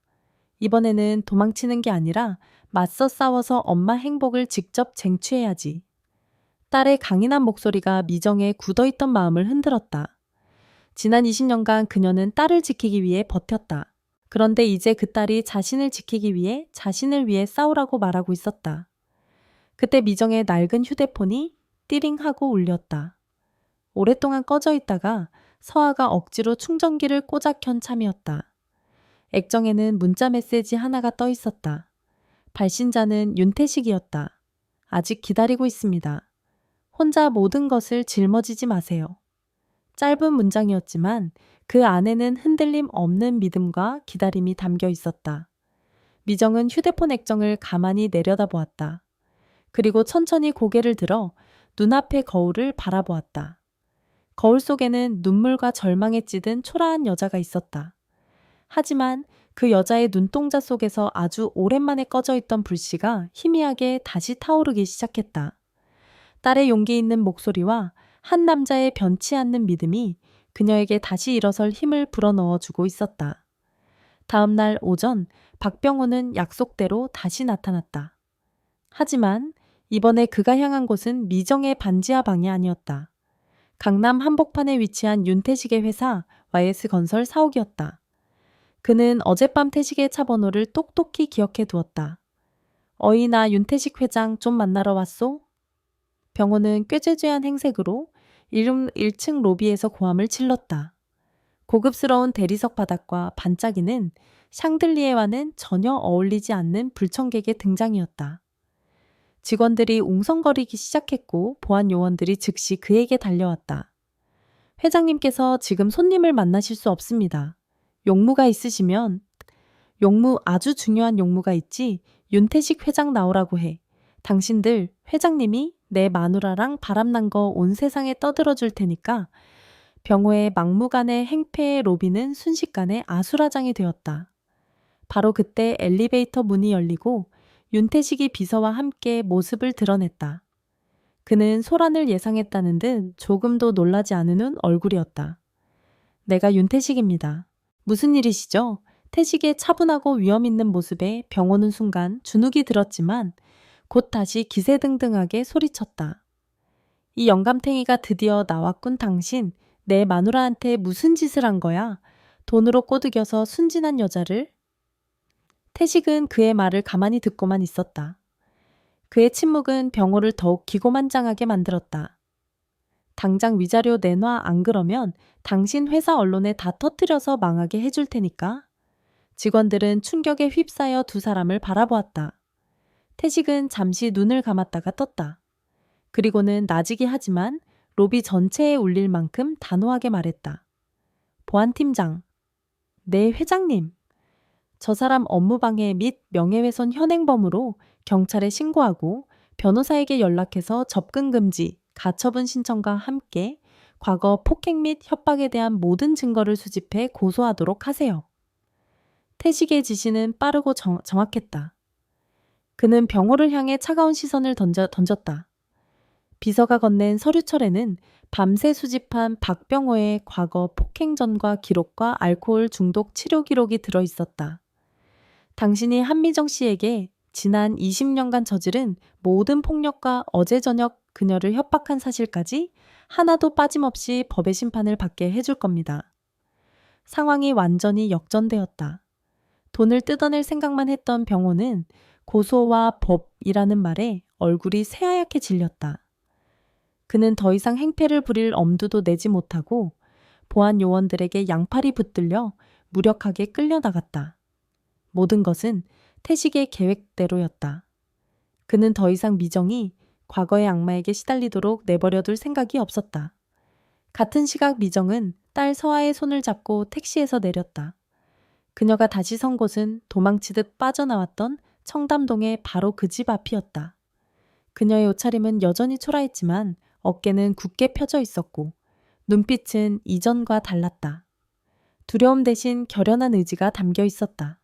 이번에는 도망치는 게 아니라 맞서 싸워서 엄마 행복을 직접 쟁취해야지. 딸의 강인한 목소리가 미정의 굳어있던 마음을 흔들었다. 지난 20년간 그녀는 딸을 지키기 위해 버텼다. 그런데 이제 그 딸이 자신을 지키기 위해 자신을 위해 싸우라고 말하고 있었다. 그때 미정의 낡은 휴대폰이 띠링하고 울렸다. 오랫동안 꺼져 있다가 서아가 억지로 충전기를 꼬작 켠 참이었다. 액정에는 문자 메시지 하나가 떠 있었다. 발신자는 윤태식이었다. 아직 기다리고 있습니다. 혼자 모든 것을 짊어지지 마세요. 짧은 문장이었지만 그 안에는 흔들림 없는 믿음과 기다림이 담겨 있었다. 미정은 휴대폰 액정을 가만히 내려다보았다. 그리고 천천히 고개를 들어 눈앞의 거울을 바라보았다. 거울 속에는 눈물과 절망에 찌든 초라한 여자가 있었다. 하지만 그 여자의 눈동자 속에서 아주 오랜만에 꺼져 있던 불씨가 희미하게 다시 타오르기 시작했다. 딸의 용기 있는 목소리와 한 남자의 변치 않는 믿음이 그녀에게 다시 일어설 힘을 불어넣어주고 있었다. 다음 날 오전 박병호는 약속대로 다시 나타났다. 하지만 이번에 그가 향한 곳은 미정의 반지하 방이 아니었다. 강남 한복판에 위치한 윤태식의 회사 YS건설 사옥이었다. 그는 어젯밤 태식의 차 번호를 똑똑히 기억해 두었다. 어이 나 윤태식 회장 좀 만나러 왔소? 병호는 꾀죄죄한 행색으로 1층 로비에서 고함을 질렀다. 고급스러운 대리석 바닥과 반짝이는 샹들리에와는 전혀 어울리지 않는 불청객의 등장이었다. 직원들이 웅성거리기 시작했고 보안 요원들이 즉시 그에게 달려왔다. 회장님께서 지금 손님을 만나실 수 없습니다. 용무가 있으시면 용무 아주 중요한 용무가 있지 윤태식 회장 나오라고 해. 당신들 회장님이 내 마누라랑 바람난 거 온 세상에 떠들어 줄 테니까. 병호의 막무가내 행패의 로비는 순식간에 아수라장이 되었다. 바로 그때 엘리베이터 문이 열리고 윤태식이 비서와 함께 모습을 드러냈다. 그는 소란을 예상했다는 듯 조금도 놀라지 않은 얼굴이었다. 내가 윤태식입니다. 무슨 일이시죠? 태식의 차분하고 위험 있는 모습에 병호는 순간 주눅이 들었지만 곧 다시 기세등등하게 소리쳤다. 이 영감탱이가 드디어 나왔군 당신. 내 마누라한테 무슨 짓을 한 거야? 돈으로 꼬드겨서 순진한 여자를? 태식은 그의 말을 가만히 듣고만 있었다. 그의 침묵은 병호를 더욱 기고만장하게 만들었다. 당장 위자료 내놔 안 그러면 당신 회사 언론에 다 터뜨려서 망하게 해줄 테니까. 직원들은 충격에 휩싸여 두 사람을 바라보았다. 태식은 잠시 눈을 감았다가 떴다. 그리고는 나지기 하지만 로비 전체에 울릴 만큼 단호하게 말했다. 보안팀장. 네, 회장님. 저 사람 업무방해 및 명예훼손 현행범으로 경찰에 신고하고 변호사에게 연락해서 접근 금지, 가처분 신청과 함께 과거 폭행 및 협박에 대한 모든 증거를 수집해 고소하도록 하세요. 태식의 지시는 빠르고 정확했다. 그는 병호를 향해 차가운 시선을 던졌다. 비서가 건넨 서류철에는 밤새 수집한 박병호의 과거 폭행전과 기록과 알코올 중독 치료 기록이 들어 있었다. 당신이 한미정 씨에게 지난 20년간 저지른 모든 폭력과 어제 저녁 그녀를 협박한 사실까지 하나도 빠짐없이 법의 심판을 받게 해줄 겁니다. 상황이 완전히 역전되었다. 돈을 뜯어낼 생각만 했던 병호는 고소와 법이라는 말에 얼굴이 새하얗게 질렸다. 그는 더 이상 행패를 부릴 엄두도 내지 못하고 보안 요원들에게 양팔이 붙들려 무력하게 끌려나갔다. 모든 것은 태식의 계획대로였다. 그는 더 이상 미정이 과거의 악마에게 시달리도록 내버려둘 생각이 없었다. 같은 시각 미정은 딸 서아의 손을 잡고 택시에서 내렸다. 그녀가 다시 선 곳은 도망치듯 빠져나왔던 청담동의 바로 그 집 앞이었다. 그녀의 옷차림은 여전히 초라했지만 어깨는 굳게 펴져 있었고 눈빛은 이전과 달랐다. 두려움 대신 결연한 의지가 담겨 있었다.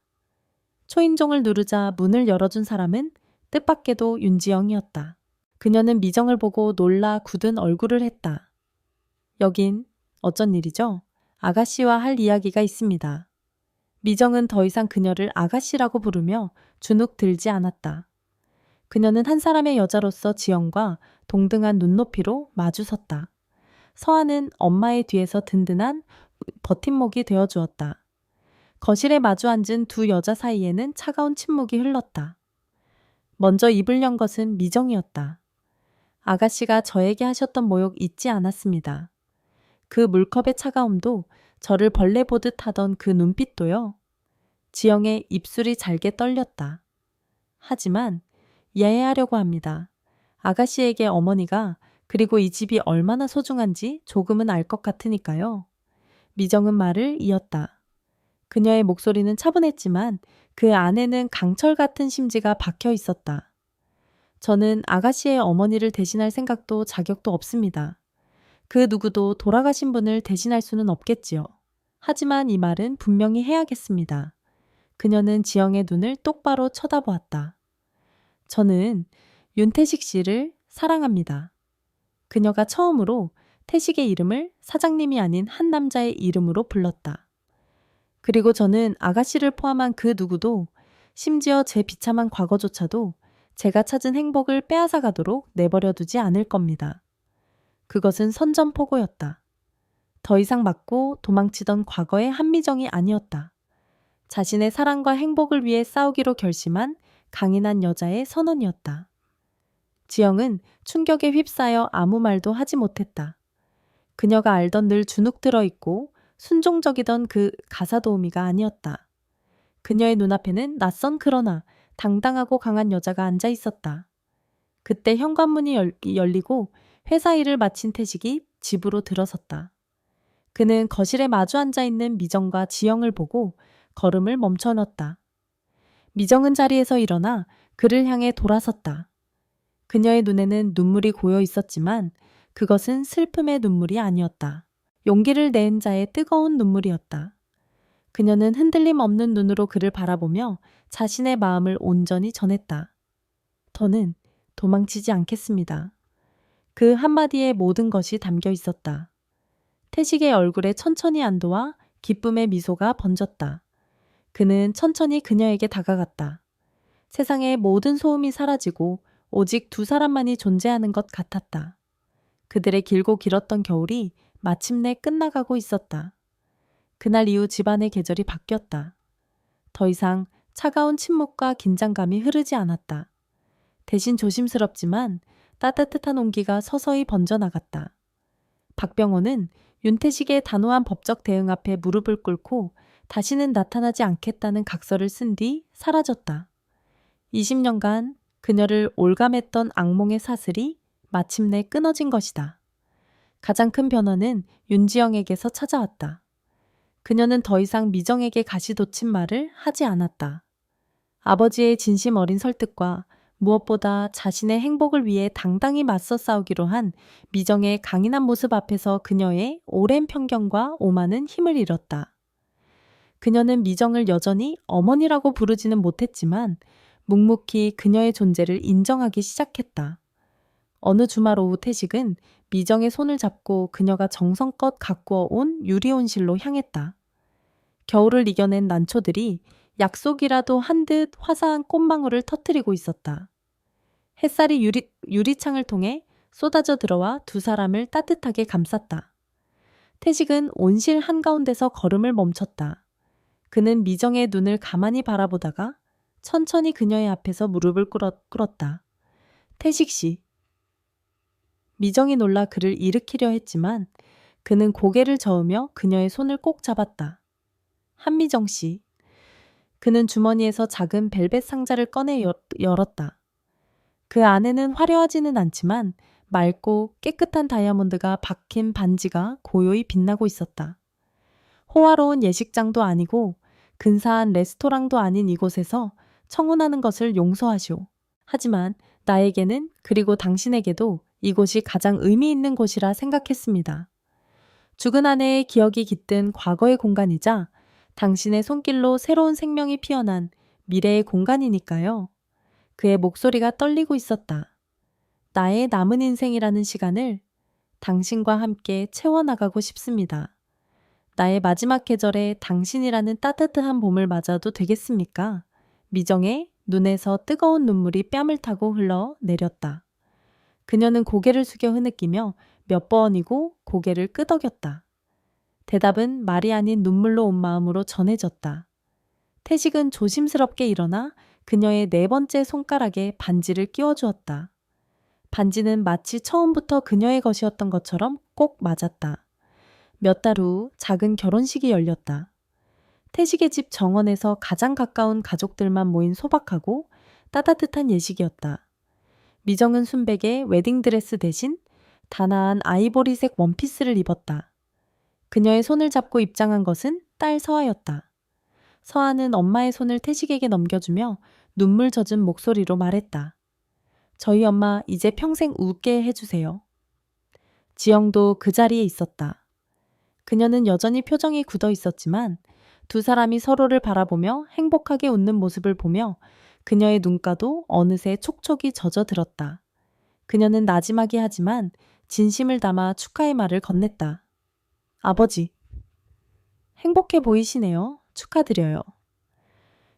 초인종을 누르자 문을 열어준 사람은 뜻밖에도 윤지영이었다. 그녀는 미정을 보고 놀라 굳은 얼굴을 했다. 여긴 어쩐 일이죠? 아가씨와 할 이야기가 있습니다. 미정은 더 이상 그녀를 아가씨라고 부르며 주눅 들지 않았다. 그녀는 한 사람의 여자로서 지영과 동등한 눈높이로 마주섰다. 서아는 엄마의 뒤에서 든든한 버팀목이 되어주었다. 거실에 마주 앉은 두 여자 사이에는 차가운 침묵이 흘렀다. 먼저 입을 연 것은 미정이었다. 아가씨가 저에게 하셨던 모욕 잊지 않았습니다. 그 물컵의 차가움도 저를 벌레 보듯 하던 그 눈빛도요. 지영의 입술이 잘게 떨렸다. 하지만 이해하려고 합니다. 아가씨에게 어머니가 그리고 이 집이 얼마나 소중한지 조금은 알 것 같으니까요. 미정은 말을 이었다. 그녀의 목소리는 차분했지만 그 안에는 강철 같은 심지가 박혀 있었다. 저는 아가씨의 어머니를 대신할 생각도 자격도 없습니다. 그 누구도 돌아가신 분을 대신할 수는 없겠지요. 하지만 이 말은 분명히 해야겠습니다. 그녀는 지영의 눈을 똑바로 쳐다보았다. 저는 윤태식 씨를 사랑합니다. 그녀가 처음으로 태식의 이름을 사장님이 아닌 한 남자의 이름으로 불렀다. 그리고 저는 아가씨를 포함한 그 누구도 심지어 제 비참한 과거조차도 제가 찾은 행복을 빼앗아 가도록 내버려 두지 않을 겁니다. 그것은 선전포고였다. 더 이상 맞고 도망치던 과거의 한미정이 아니었다. 자신의 사랑과 행복을 위해 싸우기로 결심한 강인한 여자의 선언이었다. 지영은 충격에 휩싸여 아무 말도 하지 못했다. 그녀가 알던 늘 주눅 들어 있고 순종적이던 그 가사도우미가 아니었다. 그녀의 눈앞에는 낯선 그러나 당당하고 강한 여자가 앉아 있었다. 그때 현관문이 열리고 회사 일을 마친 태식이 집으로 들어섰다. 그는 거실에 마주 앉아 있는 미정과 지영을 보고 걸음을 멈춰 넣었다. 미정은 자리에서 일어나 그를 향해 돌아섰다. 그녀의 눈에는 눈물이 고여 있었지만 그것은 슬픔의 눈물이 아니었다. 용기를 낸 자의 뜨거운 눈물이었다. 그녀는 흔들림 없는 눈으로 그를 바라보며 자신의 마음을 온전히 전했다. 더는 도망치지 않겠습니다. 그 한마디에 모든 것이 담겨 있었다. 태식의 얼굴에 천천히 안도와 기쁨의 미소가 번졌다. 그는 천천히 그녀에게 다가갔다. 세상의 모든 소음이 사라지고 오직 두 사람만이 존재하는 것 같았다. 그들의 길고 길었던 겨울이 마침내 끝나가고 있었다. 그날 이후 집안의 계절이 바뀌었다. 더 이상 차가운 침묵과 긴장감이 흐르지 않았다. 대신 조심스럽지만 따뜻한 온기가 서서히 번져나갔다. 박병호는 윤태식의 단호한 법적 대응 앞에 무릎을 꿇고 다시는 나타나지 않겠다는 각서를 쓴 뒤 사라졌다. 20년간 그녀를 올감했던 악몽의 사슬이 마침내 끊어진 것이다. 가장 큰 변화는 윤지영에게서 찾아왔다. 그녀는 더 이상 미정에게 가시돋친 말을 하지 않았다. 아버지의 진심 어린 설득과 무엇보다 자신의 행복을 위해 당당히 맞서 싸우기로 한 미정의 강인한 모습 앞에서 그녀의 오랜 편견과 오만은 힘을 잃었다. 그녀는 미정을 여전히 어머니라고 부르지는 못했지만 묵묵히 그녀의 존재를 인정하기 시작했다. 어느 주말 오후 태식은 미정의 손을 잡고 그녀가 정성껏 가꾸어 온 유리온실로 향했다. 겨울을 이겨낸 난초들이 약속이라도 한 듯 화사한 꽃망울을 터뜨리고 있었다. 햇살이 유리창을 통해 쏟아져 들어와 두 사람을 따뜻하게 감쌌다. 태식은 온실 한가운데서 걸음을 멈췄다. 그는 미정의 눈을 가만히 바라보다가 천천히 그녀의 앞에서 무릎을 꿇었다. 태식 씨. 미정이 놀라 그를 일으키려 했지만 그는 고개를 저으며 그녀의 손을 꼭 잡았다. 한미정 씨. 그는 주머니에서 작은 벨벳 상자를 꺼내 열었다. 그 안에는 화려하지는 않지만 맑고 깨끗한 다이아몬드가 박힌 반지가 고요히 빛나고 있었다. 호화로운 예식장도 아니고 근사한 레스토랑도 아닌 이곳에서 청혼하는 것을 용서하시오. 하지만 나에게는 그리고 당신에게도 이곳이 가장 의미 있는 곳이라 생각했습니다. 죽은 아내의 기억이 깃든 과거의 공간이자 당신의 손길로 새로운 생명이 피어난 미래의 공간이니까요. 그의 목소리가 떨리고 있었다. 나의 남은 인생이라는 시간을 당신과 함께 채워나가고 싶습니다. 나의 마지막 계절에 당신이라는 따뜻한 봄을 맞아도 되겠습니까? 미정의 눈에서 뜨거운 눈물이 뺨을 타고 흘러 내렸다. 그녀는 고개를 숙여 흐느끼며 몇 번이고 고개를 끄덕였다. 대답은 말이 아닌 눈물로 온 마음으로 전해졌다. 태식은 조심스럽게 일어나 그녀의 네 번째 손가락에 반지를 끼워주었다. 반지는 마치 처음부터 그녀의 것이었던 것처럼 꼭 맞았다. 몇 달 후 작은 결혼식이 열렸다. 태식의 집 정원에서 가장 가까운 가족들만 모인 소박하고 따뜻한 예식이었다. 미정은 순백의 웨딩드레스 대신 단아한 아이보리색 원피스를 입었다. 그녀의 손을 잡고 입장한 것은 딸 서아였다. 서아는 엄마의 손을 태식에게 넘겨주며 눈물 젖은 목소리로 말했다. 저희 엄마 이제 평생 웃게 해주세요. 지영도 그 자리에 있었다. 그녀는 여전히 표정이 굳어 있었지만 두 사람이 서로를 바라보며 행복하게 웃는 모습을 보며 그녀의 눈가도 어느새 촉촉이 젖어들었다. 그녀는 나지막이 하지만 진심을 담아 축하의 말을 건넸다. 아버지, 행복해 보이시네요. 축하드려요.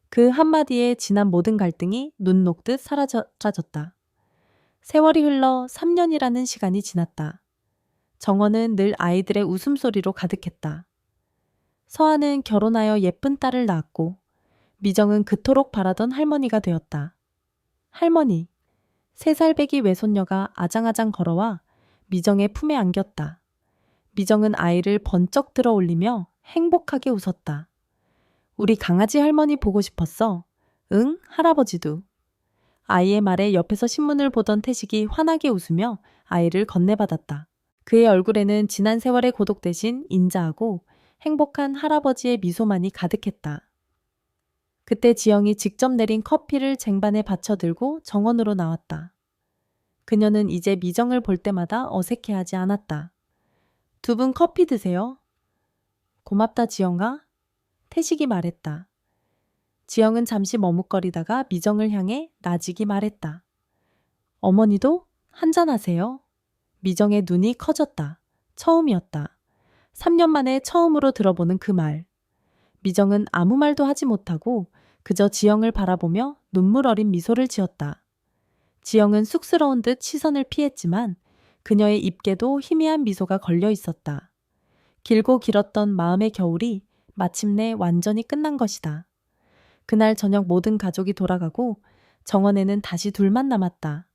그 한마디에 지난 모든 갈등이 눈 녹듯 사라졌다. 세월이 흘러 3년이라는 시간이 지났다. 정원은 늘 아이들의 웃음소리로 가득했다. 서아는 결혼하여 예쁜 딸을 낳았고 미정은 그토록 바라던 할머니가 되었다. 할머니, 3살배기 외손녀가 아장아장 걸어와 미정의 품에 안겼다. 미정은 아이를 번쩍 들어 올리며 행복하게 웃었다. 우리 강아지 할머니 보고 싶었어. 응, 할아버지도. 아이의 말에 옆에서 신문을 보던 태식이 환하게 웃으며 아이를 건네받았다. 그의 얼굴에는 지난 세월의 고독 대신 인자하고 행복한 할아버지의 미소만이 가득했다. 그때 지영이 직접 내린 커피를 쟁반에 받쳐들고 정원으로 나왔다. 그녀는 이제 미정을 볼 때마다 어색해하지 않았다. 두 분 커피 드세요. 고맙다 지영아. 태식이 말했다. 지영은 잠시 머뭇거리다가 미정을 향해 나직이 말했다. 어머니도 한잔하세요. 미정의 눈이 커졌다. 처음이었다. 3년 만에 처음으로 들어보는 그 말. 미정은 아무 말도 하지 못하고 그저 지영을 바라보며 눈물 어린 미소를 지었다. 지영은 쑥스러운 듯 시선을 피했지만 그녀의 입게도 희미한 미소가 걸려 있었다. 길고 길었던 마음의 겨울이 마침내 완전히 끝난 것이다. 그날 저녁 모든 가족이 돌아가고 정원에는 다시 둘만 남았다.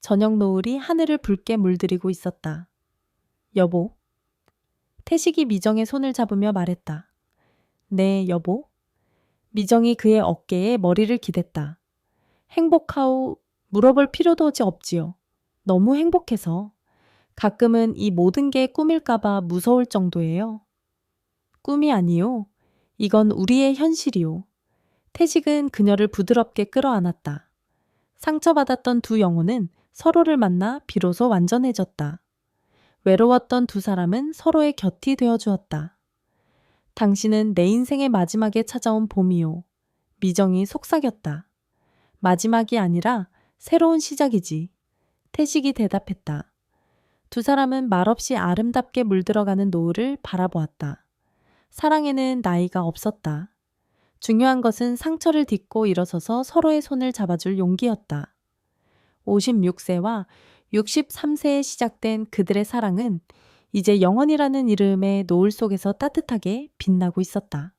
저녁 노을이 하늘을 붉게 물들이고 있었다. 여보. 태식이 미정의 손을 잡으며 말했다. 네, 여보. 미정이 그의 어깨에 머리를 기댔다. 행복하오 물어볼 필요도 없지요. 너무 행복해서. 가끔은 이 모든 게 꿈일까봐 무서울 정도예요. 꿈이 아니요. 이건 우리의 현실이요. 태식은 그녀를 부드럽게 끌어안았다. 상처받았던 두 영혼은 서로를 만나 비로소 완전해졌다. 외로웠던 두 사람은 서로의 곁이 되어주었다. 당신은 내 인생의 마지막에 찾아온 봄이요. 미정이 속삭였다. 마지막이 아니라 새로운 시작이지. 태식이 대답했다. 두 사람은 말없이 아름답게 물들어가는 노을을 바라보았다. 사랑에는 나이가 없었다. 중요한 것은 상처를 딛고 일어서서 서로의 손을 잡아줄 용기였다. 56세와 63세에 시작된 그들의 사랑은 이제 영원이라는 이름의 노을 속에서 따뜻하게 빛나고 있었다.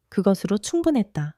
그것으로 충분했다.